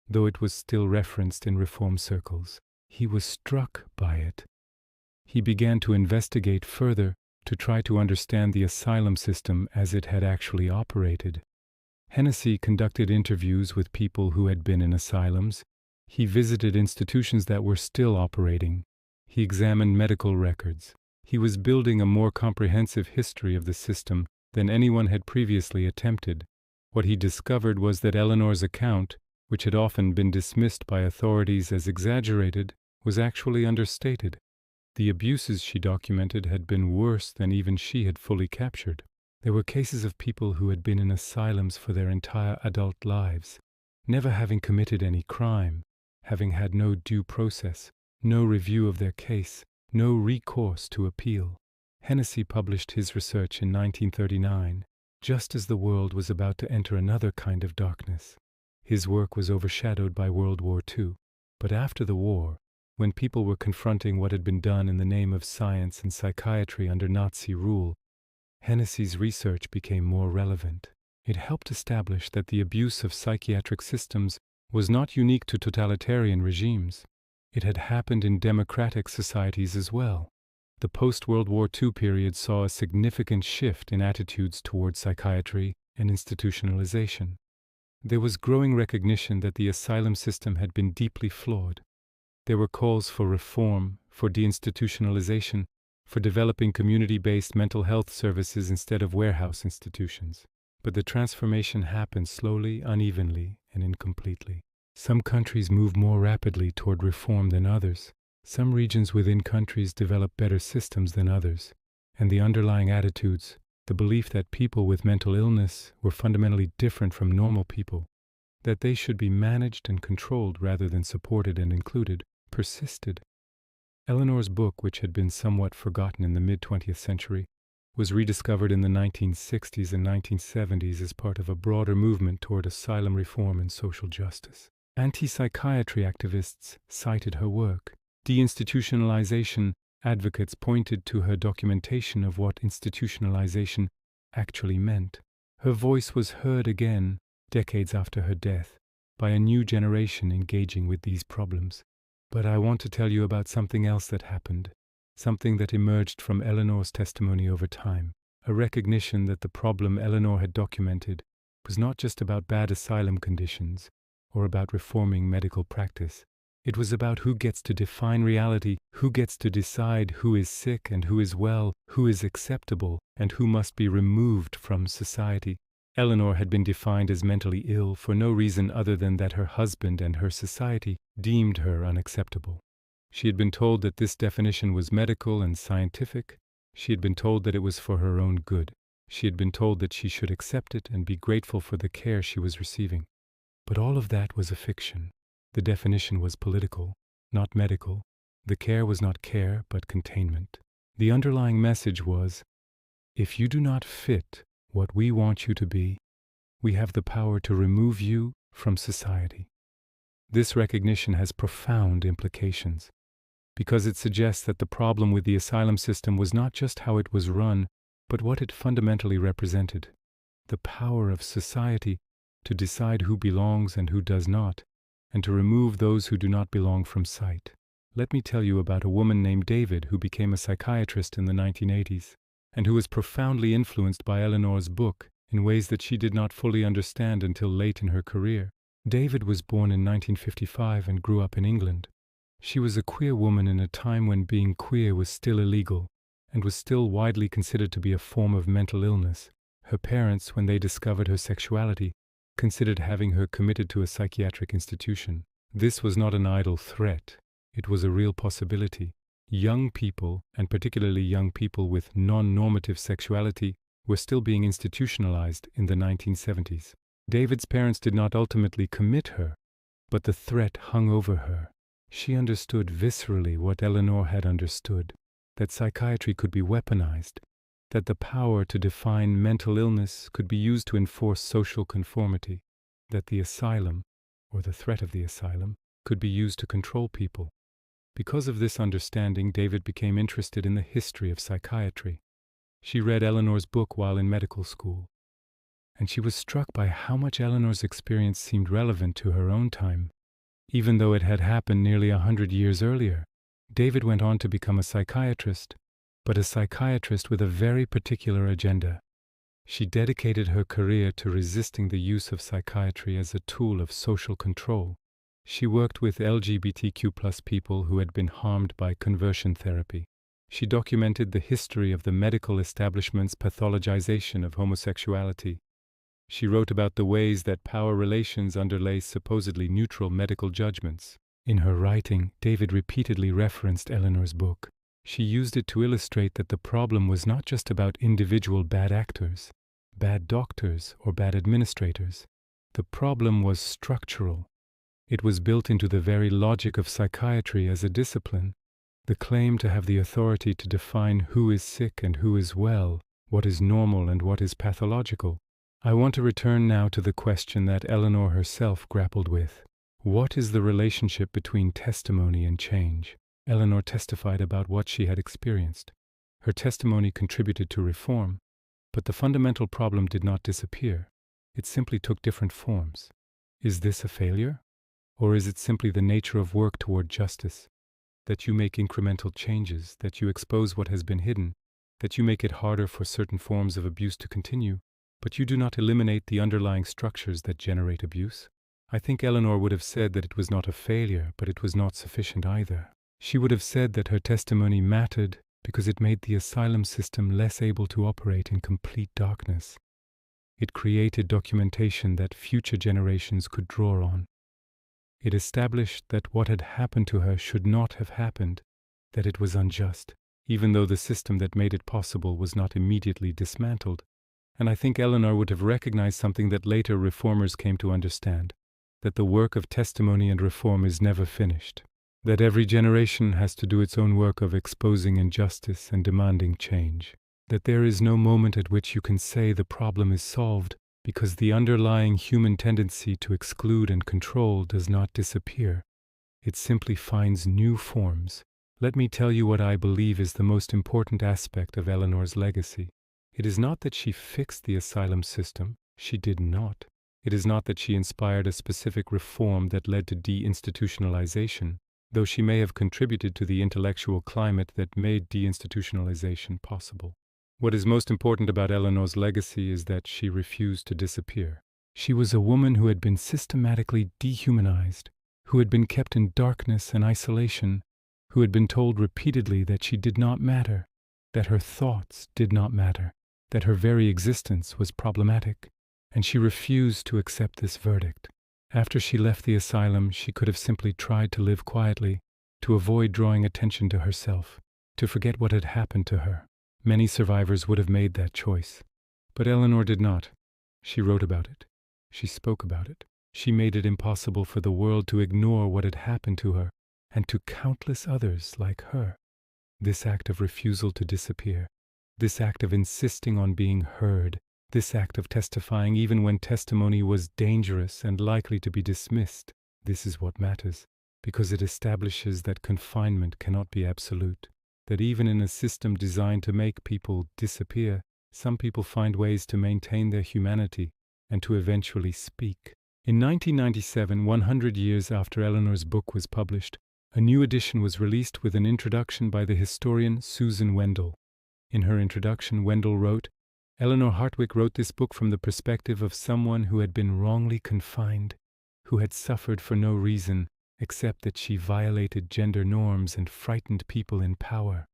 though it was still referenced in reform circles. He was struck by it. He began to investigate further to try to understand the asylum system as it had actually operated. Hennessy conducted interviews with people who had been in asylums. He visited institutions that were still operating. He examined medical records. He was building a more comprehensive history of the system than anyone had previously attempted. What he discovered was that Eleanor's account, which had often been dismissed by authorities as exaggerated, was actually understated. The abuses she documented had been worse than even she had fully captured. There were cases of people who had been in asylums for their entire adult lives, never having committed any crime, having had no due process, no review of their case, no recourse to appeal. Hennessy published his research in 1939, just as the world was about to enter another kind of darkness. His work was overshadowed by World War II. But after the war, when people were confronting what had been done in the name of science and psychiatry under Nazi rule, Hennessy's research became more relevant. It helped establish that the abuse of psychiatric systems was not unique to totalitarian regimes. It had happened in democratic societies as well. The post-World War II period saw a significant shift in attitudes toward psychiatry and institutionalization. There was growing recognition that the asylum system had been deeply flawed. There were calls for reform, for deinstitutionalization, for developing community-based mental health services instead of warehouse institutions. But the transformation happened slowly, unevenly, and incompletely. Some countries moved more rapidly toward reform than others. Some regions within countries developed better systems than others. And the underlying attitudes, the belief that people with mental illness were fundamentally different from normal people, that they should be managed and controlled rather than supported and included, persisted. Eleanor's book, which had been somewhat forgotten in the mid-20th century, was rediscovered in the 1960s and 1970s as part of a broader movement toward asylum reform and social justice. Anti-psychiatry activists cited her work. Deinstitutionalization advocates pointed to her documentation of what institutionalization actually meant. Her voice was heard again, decades after her death, by a new generation engaging with these problems. But I want to tell you about something else that happened, something that emerged from Eleanor's testimony over time, a recognition that the problem Eleanor had documented was not just about bad asylum conditions or about reforming medical practice. It was about who gets to define reality, who gets to decide who is sick and who is well, who is acceptable and who must be removed from society. Eleanor had been defined as mentally ill for no reason other than that her husband and her society deemed her unacceptable. She had been told that this definition was medical and scientific. She had been told that it was for her own good. She had been told that she should accept it and be grateful for the care she was receiving. But all of that was a fiction. The definition was political, not medical. The care was not care, but containment. The underlying message was, if you do not fit what we want you to be, we have the power to remove you from society. This recognition has profound implications, because it suggests that the problem with the asylum system was not just how it was run, but what it fundamentally represented: the power of society to decide who belongs and who does not, and to remove those who do not belong from sight. Let me tell you about a woman named David who became a psychiatrist in the 1980s, and who was profoundly influenced by Eleanor's book in ways that she did not fully understand until late in her career. David was born in 1955 and grew up in England. She was a queer woman in a time when being queer was still illegal and was still widely considered to be a form of mental illness. Her parents, when they discovered her sexuality, considered having her committed to a psychiatric institution. This was not an idle threat. It was a real possibility. Young people, and particularly young people with non-normative sexuality, were still being institutionalized in the 1970s. David's parents did not ultimately commit her, but the threat hung over her. She understood viscerally what Eleanor had understood, that psychiatry could be weaponized, that the power to define mental illness could be used to enforce social conformity, that the asylum, or the threat of the asylum, could be used to control people. Because of this understanding, David became interested in the history of psychiatry. She read Eleanor's book while in medical school, and she was struck by how much Eleanor's experience seemed relevant to her own time, even though it had happened nearly 100 years earlier. David went on to become a psychiatrist, but a psychiatrist with a very particular agenda. She dedicated her career to resisting the use of psychiatry as a tool of social control. She worked with LGBTQ+ people who had been harmed by conversion therapy. She documented the history of the medical establishment's pathologization of homosexuality. She wrote about the ways that power relations underlay supposedly neutral medical judgments. In her writing, David repeatedly referenced Eleanor's book. She used it to illustrate that the problem was not just about individual bad actors, bad doctors, or bad administrators. The problem was structural. It was built into the very logic of psychiatry as a discipline, the claim to have the authority to define who is sick and who is well, what is normal and what is pathological. I want to return now to the question that Eleanor herself grappled with. What is the relationship between testimony and change? Eleanor testified about what she had experienced. Her testimony contributed to reform, but the fundamental problem did not disappear. It simply took different forms. Is this a failure? Or is it simply the nature of work toward justice? That you make incremental changes, that you expose what has been hidden, that you make it harder for certain forms of abuse to continue, but you do not eliminate the underlying structures that generate abuse? I think Eleanor would have said that it was not a failure, but it was not sufficient either. She would have said that her testimony mattered because it made the asylum system less able to operate in complete darkness. It created documentation that future generations could draw on. It established that what had happened to her should not have happened, that it was unjust, even though the system that made it possible was not immediately dismantled. And I think Eleanor would have recognized something that later reformers came to understand, that the work of testimony and reform is never finished, that every generation has to do its own work of exposing injustice and demanding change, that there is no moment at which you can say the problem is solved, because the underlying human tendency to exclude and control does not disappear. It simply finds new forms. Let me tell you what I believe is the most important aspect of Eleanor's legacy. It is not that she fixed the asylum system. She did not. It is not that she inspired a specific reform that led to deinstitutionalization, though she may have contributed to the intellectual climate that made deinstitutionalization possible. What is most important about Eleanor's legacy is that she refused to disappear. She was a woman who had been systematically dehumanized, who had been kept in darkness and isolation, who had been told repeatedly that she did not matter, that her thoughts did not matter, that her very existence was problematic, and she refused to accept this verdict. After she left the asylum, she could have simply tried to live quietly, to avoid drawing attention to herself, to forget what had happened to her. Many survivors would have made that choice. But Eleanor did not. She wrote about it. She spoke about it. She made it impossible for the world to ignore what had happened to her and to countless others like her. This act of refusal to disappear, this act of insisting on being heard, this act of testifying even when testimony was dangerous and likely to be dismissed, this is what matters, because it establishes that confinement cannot be absolute, that even in a system designed to make people disappear, some people find ways to maintain their humanity and to eventually speak. In 1997, 100 years after Eleanor's book was published, a new edition was released with an introduction by the historian Susan Wendell. In her introduction, Wendell wrote, "Eleanor Hartwick wrote this book from the perspective of someone who had been wrongly confined, who had suffered for no reason except that she violated gender norms and frightened people in power.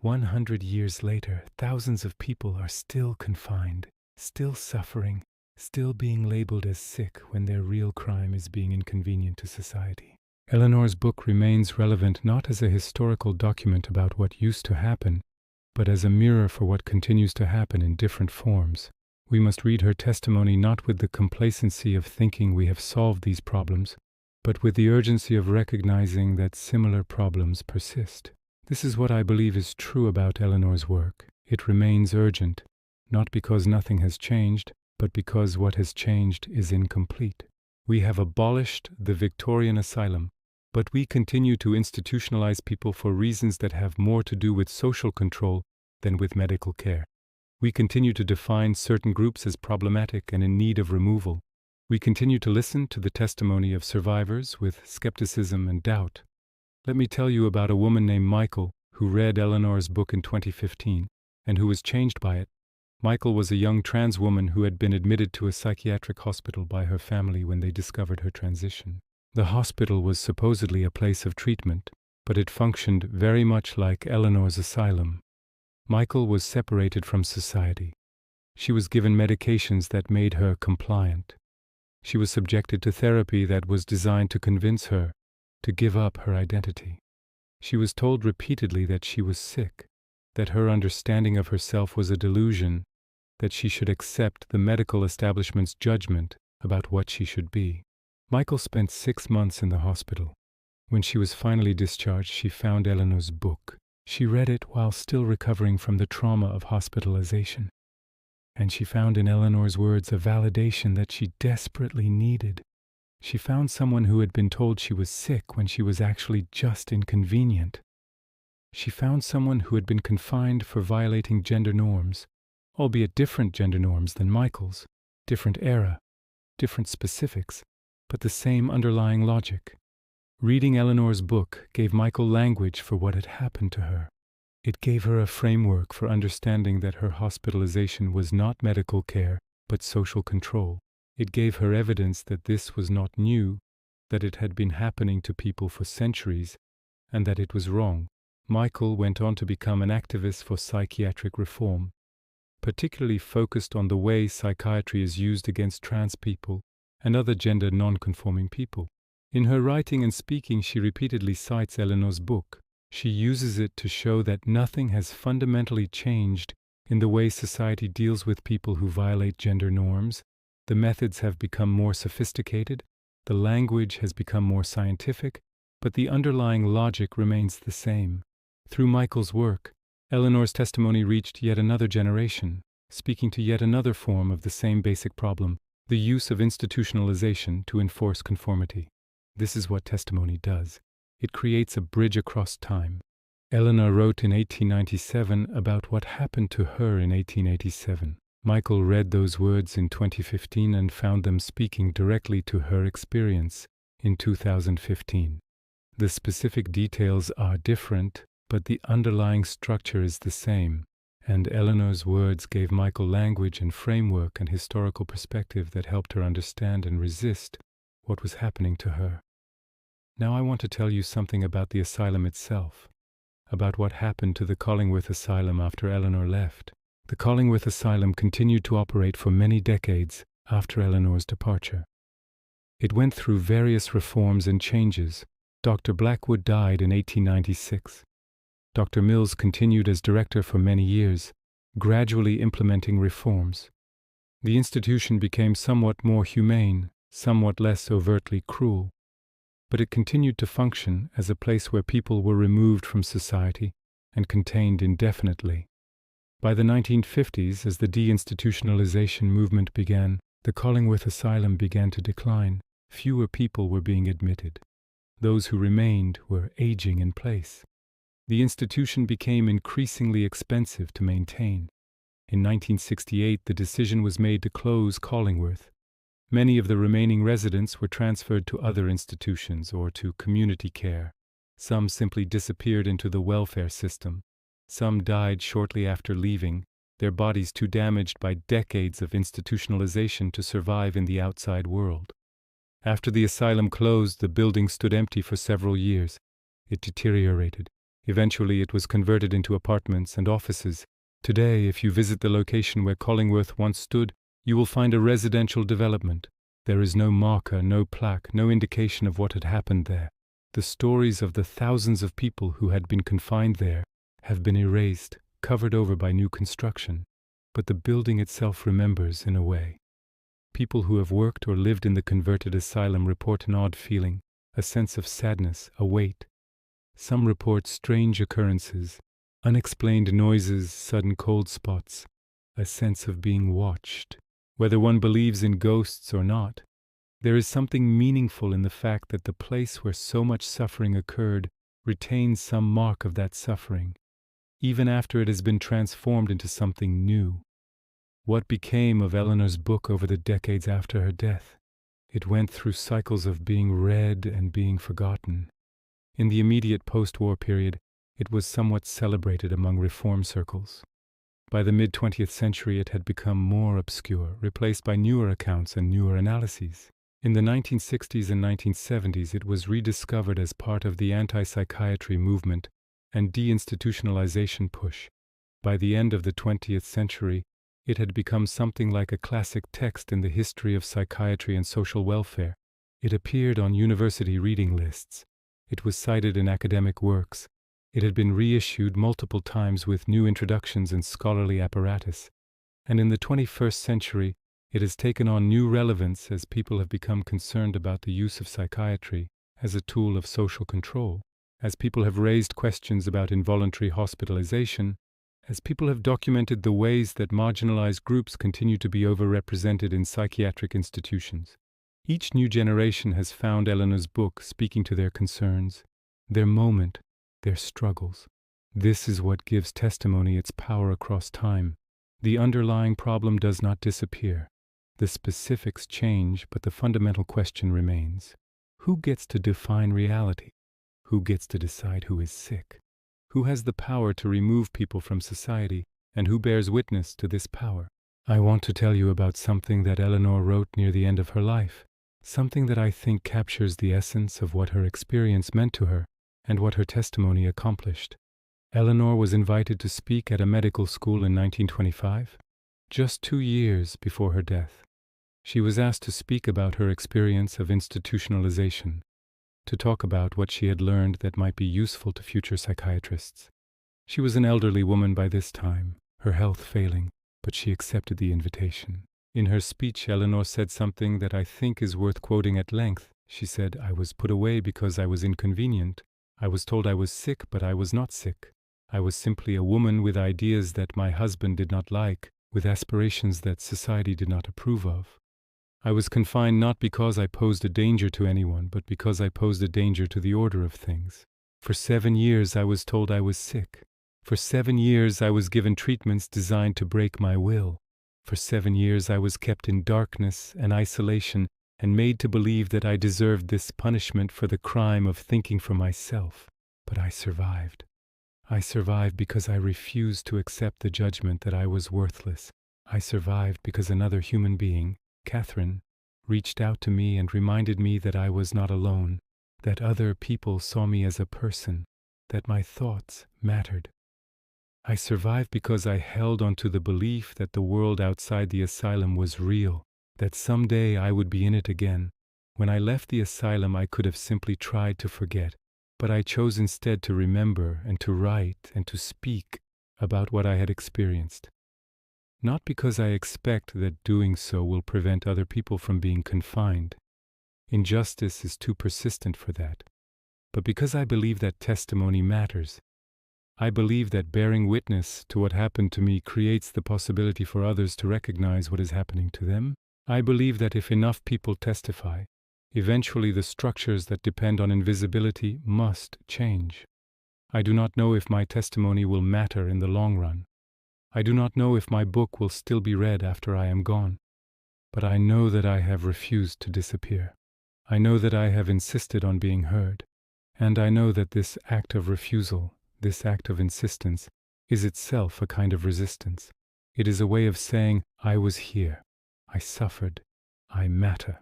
100 years later, thousands of people are still confined, still suffering, still being labeled as sick when their real crime is being inconvenient to society." Eleanor's book remains relevant not as a historical document about what used to happen, but as a mirror for what continues to happen in different forms. We must read her testimony not with the complacency of thinking we have solved these problems, but with the urgency of recognizing that similar problems persist. This is what I believe is true about Eleanor's work. It remains urgent, not because nothing has changed, but because what has changed is incomplete. We have abolished the Victorian Asylum, but we continue to institutionalize people for reasons that have more to do with social control than with medical care. We continue to define certain groups as problematic and in need of removal. We continue to listen to the testimony of survivors with skepticism and doubt. Let me tell you about a woman named Michael who read Eleanor's book in 2015 and who was changed by it. Michael was a young trans woman who had been admitted to a psychiatric hospital by her family when they discovered her transition. The hospital was supposedly a place of treatment, but it functioned very much like Eleanor's asylum. Michael was separated from society. She was given medications that made her compliant. She was subjected to therapy that was designed to convince her to give up her identity. She was told repeatedly that she was sick, that her understanding of herself was a delusion, that she should accept the medical establishment's judgment about what she should be. Michael spent 6 months in the hospital. When she was finally discharged, she found Eleanor's book. She read it while still recovering from the trauma of hospitalization. And she found in Eleanor's words a validation that she desperately needed. She found someone who had been told she was sick when she was actually just inconvenient. She found someone who had been confined for violating gender norms, albeit different gender norms than Michael's, different era, different specifics, but the same underlying logic. Reading Eleanor's book gave Michael language for what had happened to her. It gave her a framework for understanding that her hospitalization was not medical care, but social control. It gave her evidence that this was not new, that it had been happening to people for centuries, and that it was wrong. Michael went on to become an activist for psychiatric reform, particularly focused on the way psychiatry is used against trans people and other gender non-conforming people. In her writing and speaking, she repeatedly cites Eleanor's book. She uses it to show that nothing has fundamentally changed in the way society deals with people who violate gender norms. The methods have become more sophisticated, the language has become more scientific, but the underlying logic remains the same. Through Michael's work, Eleanor's testimony reached yet another generation, speaking to yet another form of the same basic problem, the use of institutionalization to enforce conformity. This is what testimony does. It creates a bridge across time. Eleanor wrote in 1897 about what happened to her in 1887. Michael read those words in 2015 and found them speaking directly to her experience in 2015. The specific details are different, but the underlying structure is the same, and Eleanor's words gave Michael language and framework and historical perspective that helped her understand and resist what was happening to her. Now I want to tell you something about the asylum itself, about what happened to the Collingworth Asylum after Eleanor left. The Collingworth Asylum continued to operate for many decades after Eleanor's departure. It went through various reforms and changes. Dr. Blackwood died in 1896. Dr. Mills continued as director for many years, gradually implementing reforms. The institution became somewhat more humane, somewhat less overtly cruel, but it continued to function as a place where people were removed from society and contained indefinitely. By the 1950s, as the deinstitutionalization movement began, the Collingworth Asylum began to decline. Fewer people were being admitted. Those who remained were aging in place. The institution became increasingly expensive to maintain. In 1968, the decision was made to close Collingworth. Many of the remaining residents were transferred to other institutions or to community care. Some simply disappeared into the welfare system. Some died shortly after leaving, their bodies too damaged by decades of institutionalization to survive in the outside world. After the asylum closed, the building stood empty for several years. It deteriorated. Eventually, it was converted into apartments and offices. Today, if you visit the location where Collingworth once stood, you will find a residential development. There is no marker, no plaque, no indication of what had happened there. The stories of the thousands of people who had been confined there have been erased, covered over by new construction. But the building itself remembers in a way. People who have worked or lived in the converted asylum report an odd feeling, a sense of sadness, a weight. Some report strange occurrences, unexplained noises, sudden cold spots, a sense of being watched. Whether one believes in ghosts or not, there is something meaningful in the fact that the place where so much suffering occurred retains some mark of that suffering, even after it has been transformed into something new. What became of Eleanor's book over the decades after her death? It went through cycles of being read and being forgotten. In the immediate post-war period, it was somewhat celebrated among reform circles. By the mid-20th century, it had become more obscure, replaced by newer accounts and newer analyses. In the 1960s and 1970s, it was rediscovered as part of the anti-psychiatry movement and deinstitutionalization push. By the end of the 20th century, it had become something like a classic text in the history of psychiatry and social welfare. It appeared on university reading lists. It was cited in academic works. It had been reissued multiple times with new introductions and scholarly apparatus. And in the 21st century, it has taken on new relevance as people have become concerned about the use of psychiatry as a tool of social control, as people have raised questions about involuntary hospitalization, as people have documented the ways that marginalized groups continue to be overrepresented in psychiatric institutions. Each new generation has found Eleanor's book speaking to their concerns, their moment, their struggles. This is what gives testimony its power across time. The underlying problem does not disappear. The specifics change, but the fundamental question remains. Who gets to define reality? Who gets to decide who is sick? Who has the power to remove people from society, and who bears witness to this power? I want to tell you about something that Eleanor wrote near the end of her life, something that I think captures the essence of what her experience meant to her and what her testimony accomplished. Eleanor was invited to speak at a medical school in 1925, just 2 years before her death. She was asked to speak about her experience of institutionalization, to talk about what she had learned that might be useful to future psychiatrists. She was an elderly woman by this time, her health failing, but she accepted the invitation. In her speech, Eleanor said something that I think is worth quoting at length. She said, "I was put away because I was inconvenient. I was told I was sick, but I was not sick. I was simply a woman with ideas that my husband did not like, with aspirations that society did not approve of. I was confined not because I posed a danger to anyone, but because I posed a danger to the order of things. For 7 years I was told I was sick. For 7 years I was given treatments designed to break my will. For 7 years I was kept in darkness and isolation and made to believe that I deserved this punishment for the crime of thinking for myself. But I survived. I survived because I refused to accept the judgment that I was worthless. I survived because another human being, Catherine, reached out to me and reminded me that I was not alone, that other people saw me as a person, that my thoughts mattered. I survived because I held onto the belief that the world outside the asylum was real, that someday I would be in it again. When I left the asylum, I could have simply tried to forget, but I chose instead to remember and to write and to speak about what I had experienced. Not because I expect that doing so will prevent other people from being confined. Injustice is too persistent for that. But because I believe that testimony matters. I believe that bearing witness to what happened to me creates the possibility for others to recognize what is happening to them. I believe that if enough people testify, eventually the structures that depend on invisibility must change. I do not know if my testimony will matter in the long run. I do not know if my book will still be read after I am gone. But I know that I have refused to disappear. I know that I have insisted on being heard. And I know that this act of refusal, this act of insistence, is itself a kind of resistance. It is a way of saying, I was here. I suffered. I matter.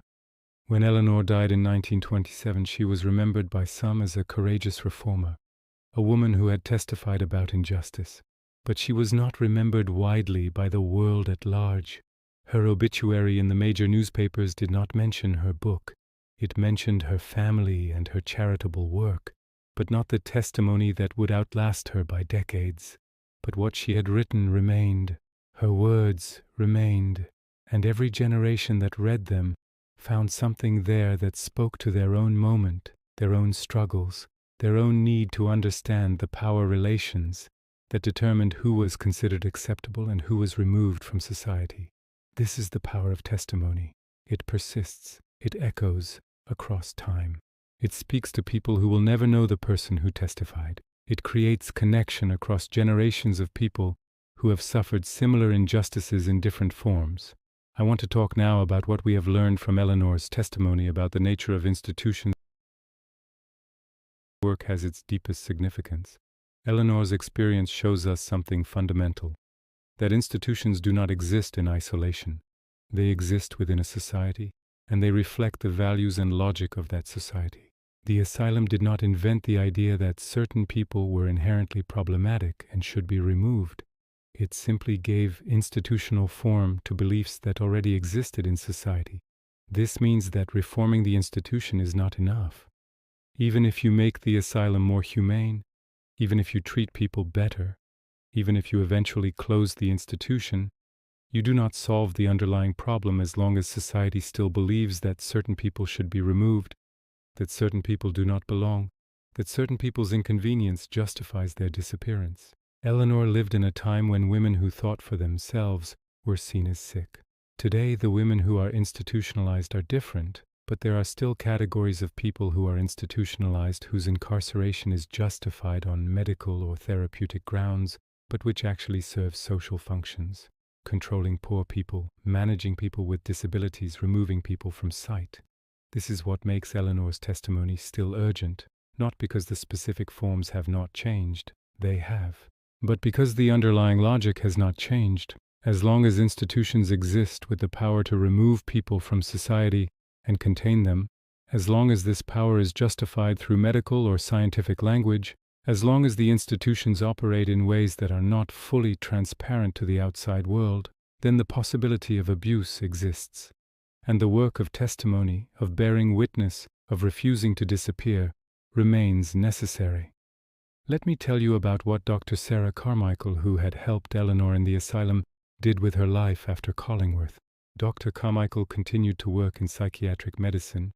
When Eleanor died in 1927, she was remembered by some as a courageous reformer, a woman who had testified about injustice. But she was not remembered widely by the world at large. Her obituary in the major newspapers did not mention her book. It mentioned her family and her charitable work, but not the testimony that would outlast her by decades. But what she had written remained. Her words remained, and every generation that read them found something there that spoke to their own moment, their own struggles, their own need to understand the power relations that determined who was considered acceptable and who was removed from society. This is the power of testimony. It persists. It echoes across time. It speaks to people who will never know the person who testified. It creates connection across generations of people who have suffered similar injustices in different forms. I want to talk now about what we have learned from Eleanor's testimony about the nature of institutions. Work has its deepest significance. Eleanor's experience shows us something fundamental, that institutions do not exist in isolation. They exist within a society, and they reflect the values and logic of that society. The asylum did not invent the idea that certain people were inherently problematic and should be removed. It simply gave institutional form to beliefs that already existed in society. This means that reforming the institution is not enough. Even if you make the asylum more humane, even if you treat people better, even if you eventually close the institution, you do not solve the underlying problem as long as society still believes that certain people should be removed, that certain people do not belong, that certain people's inconvenience justifies their disappearance. Eleanor lived in a time when women who thought for themselves were seen as sick. Today, the women who are institutionalized are different, but there are still categories of people who are institutionalized whose incarceration is justified on medical or therapeutic grounds, but which actually serve social functions, controlling poor people, managing people with disabilities, removing people from sight. This is what makes Eleanor's testimony still urgent, not because the specific forms have not changed, they have, but because the underlying logic has not changed. As long as institutions exist with the power to remove people from society and contain them, as long as this power is justified through medical or scientific language, as long as the institutions operate in ways that are not fully transparent to the outside world, then the possibility of abuse exists. And the work of testimony, of bearing witness, of refusing to disappear, remains necessary. Let me tell you about what Dr. Sarah Carmichael, who had helped Eleanor in the asylum, did with her life after Collingworth. Dr. Carmichael continued to work in psychiatric medicine,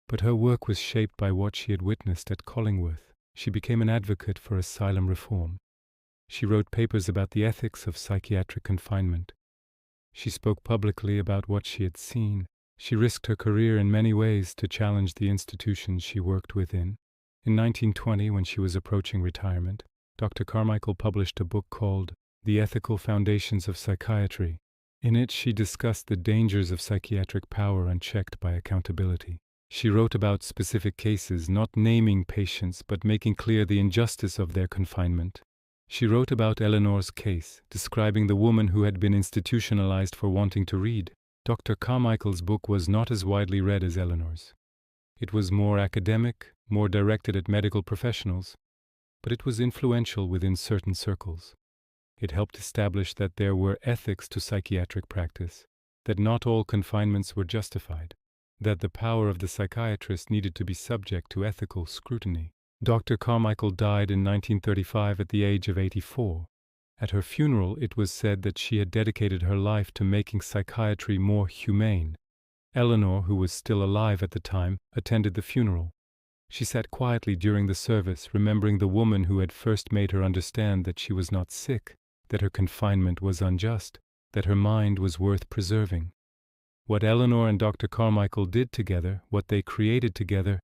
but her work was shaped by what she had witnessed at Collingworth. She became an advocate for asylum reform. She wrote papers about the ethics of psychiatric confinement. She spoke publicly about what she had seen. She risked her career in many ways to challenge the institutions she worked within. In 1920, when she was approaching retirement, Dr. Carmichael published a book called The Ethical Foundations of Psychiatry. In it, she discussed the dangers of psychiatric power unchecked by accountability. She wrote about specific cases, not naming patients, but making clear the injustice of their confinement. She wrote about Eleanor's case, describing the woman who had been institutionalized for wanting to read. Dr. Carmichael's book was not as widely read as Eleanor's. It was more academic, more directed at medical professionals, but it was influential within certain circles. It helped establish that there were ethics to psychiatric practice, that not all confinements were justified, that the power of the psychiatrist needed to be subject to ethical scrutiny. Dr. Carmichael died in 1935 at the age of 84. At her funeral, it was said that she had dedicated her life to making psychiatry more humane. Eleanor, who was still alive at the time, attended the funeral. She sat quietly during the service, remembering the woman who had first made her understand that she was not sick, that her confinement was unjust, that her mind was worth preserving. What Eleanor and Dr. Carmichael did together, what they created together,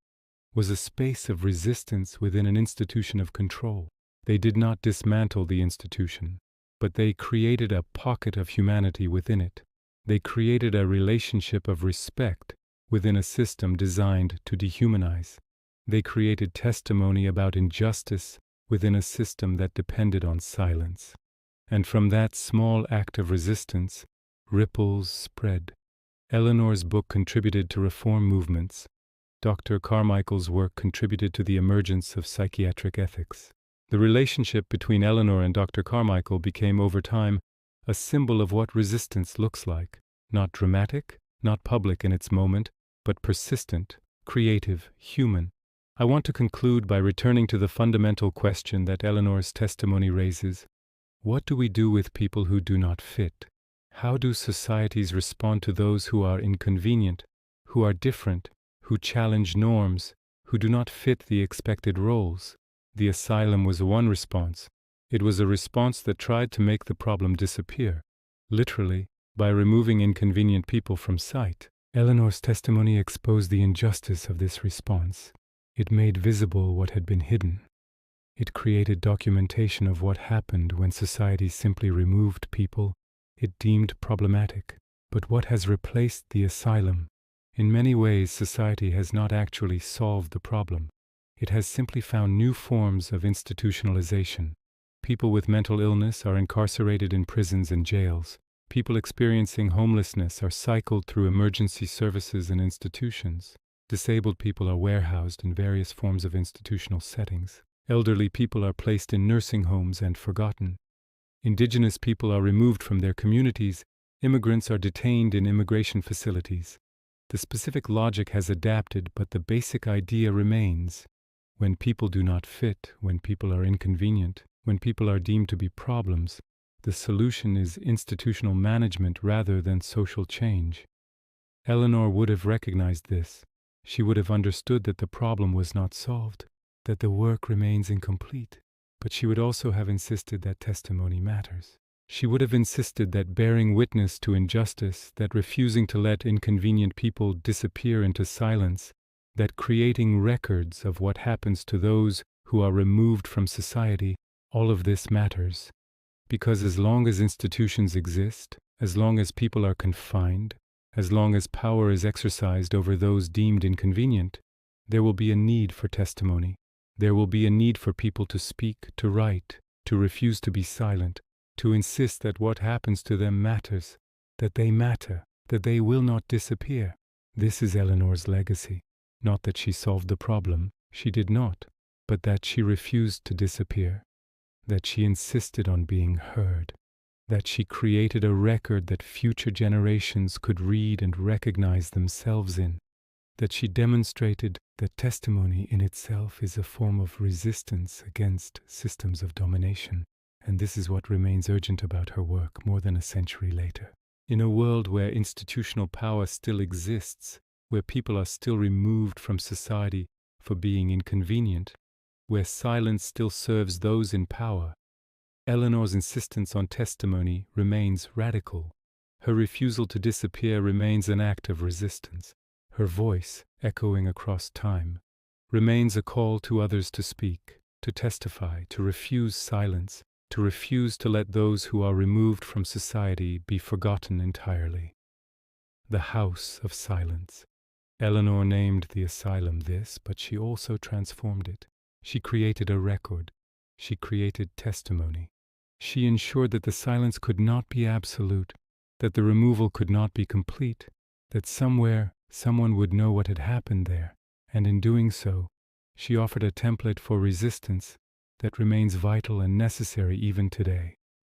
was a space of resistance within an institution of control. They did not dismantle the institution, but they created a pocket of humanity within it. They created a relationship of respect within a system designed to dehumanize. They created testimony about injustice within a system that depended on silence. And from that small act of resistance, ripples spread. Eleanor's book contributed to reform movements. Dr. Carmichael's work contributed to the emergence of psychiatric ethics. The relationship between Eleanor and Dr. Carmichael became over time a symbol of what resistance looks like, not dramatic, not public in its moment, but persistent, creative, human. I want to conclude by returning to the fundamental question that Eleanor's testimony raises. What do we do with people who do not fit? How do societies respond to those who are inconvenient, who are different, who challenge norms, who do not fit the expected roles? The asylum was one response. It was a response that tried to make the problem disappear, literally, by removing inconvenient people from sight. Eleanor's testimony exposed the injustice of this response. It made visible what had been hidden. It created documentation of what happened when society simply removed people it deemed problematic. But what has replaced the asylum? In many ways, society has not actually solved the problem. It has simply found new forms of institutionalization. People with mental illness are incarcerated in prisons and jails. People experiencing homelessness are cycled through emergency services and institutions. Disabled people are warehoused in various forms of institutional settings. Elderly people are placed in nursing homes and forgotten. Indigenous people are removed from their communities. Immigrants are detained in immigration facilities. The specific logic has adapted, but the basic idea remains. When people do not fit, when people are inconvenient, when people are deemed to be problems, the solution is institutional management rather than social change. Eleanor would have recognized this. She would have understood that the problem was not solved, that the work remains incomplete, but she would also have insisted that testimony matters. She would have insisted that bearing witness to injustice, that refusing to let inconvenient people disappear into silence, that creating records of what happens to those who are removed from society, all of this matters. Because as long as institutions exist, as long as people are confined, as long as power is exercised over those deemed inconvenient, there will be a need for testimony. There will be a need for people to speak, to write, to refuse to be silent, to insist that what happens to them matters, that they matter, that they will not disappear. This is Eleanor's legacy. Not that she solved the problem, she did not, but that she refused to disappear, that she insisted on being heard, that she created a record that future generations could read and recognize themselves in, that she demonstrated that testimony in itself is a form of resistance against systems of domination. And this is what remains urgent about her work more than a century later. In a world where institutional power still exists, where people are still removed from society for being inconvenient, where silence still serves those in power, Eleanor's insistence on testimony remains radical. Her refusal to disappear remains an act of resistance. Her voice, echoing across time, remains a call to others to speak, to testify, to refuse silence, to refuse to let those who are removed from society be forgotten entirely. The House of Silence. Eleanor named the asylum this, but she also transformed it. She created a record. She created testimony. She ensured that the silence could not be absolute, that the removal could not be complete, that somewhere someone would know what had happened there, and in doing so, she offered a template for resistance that remains vital and necessary even today.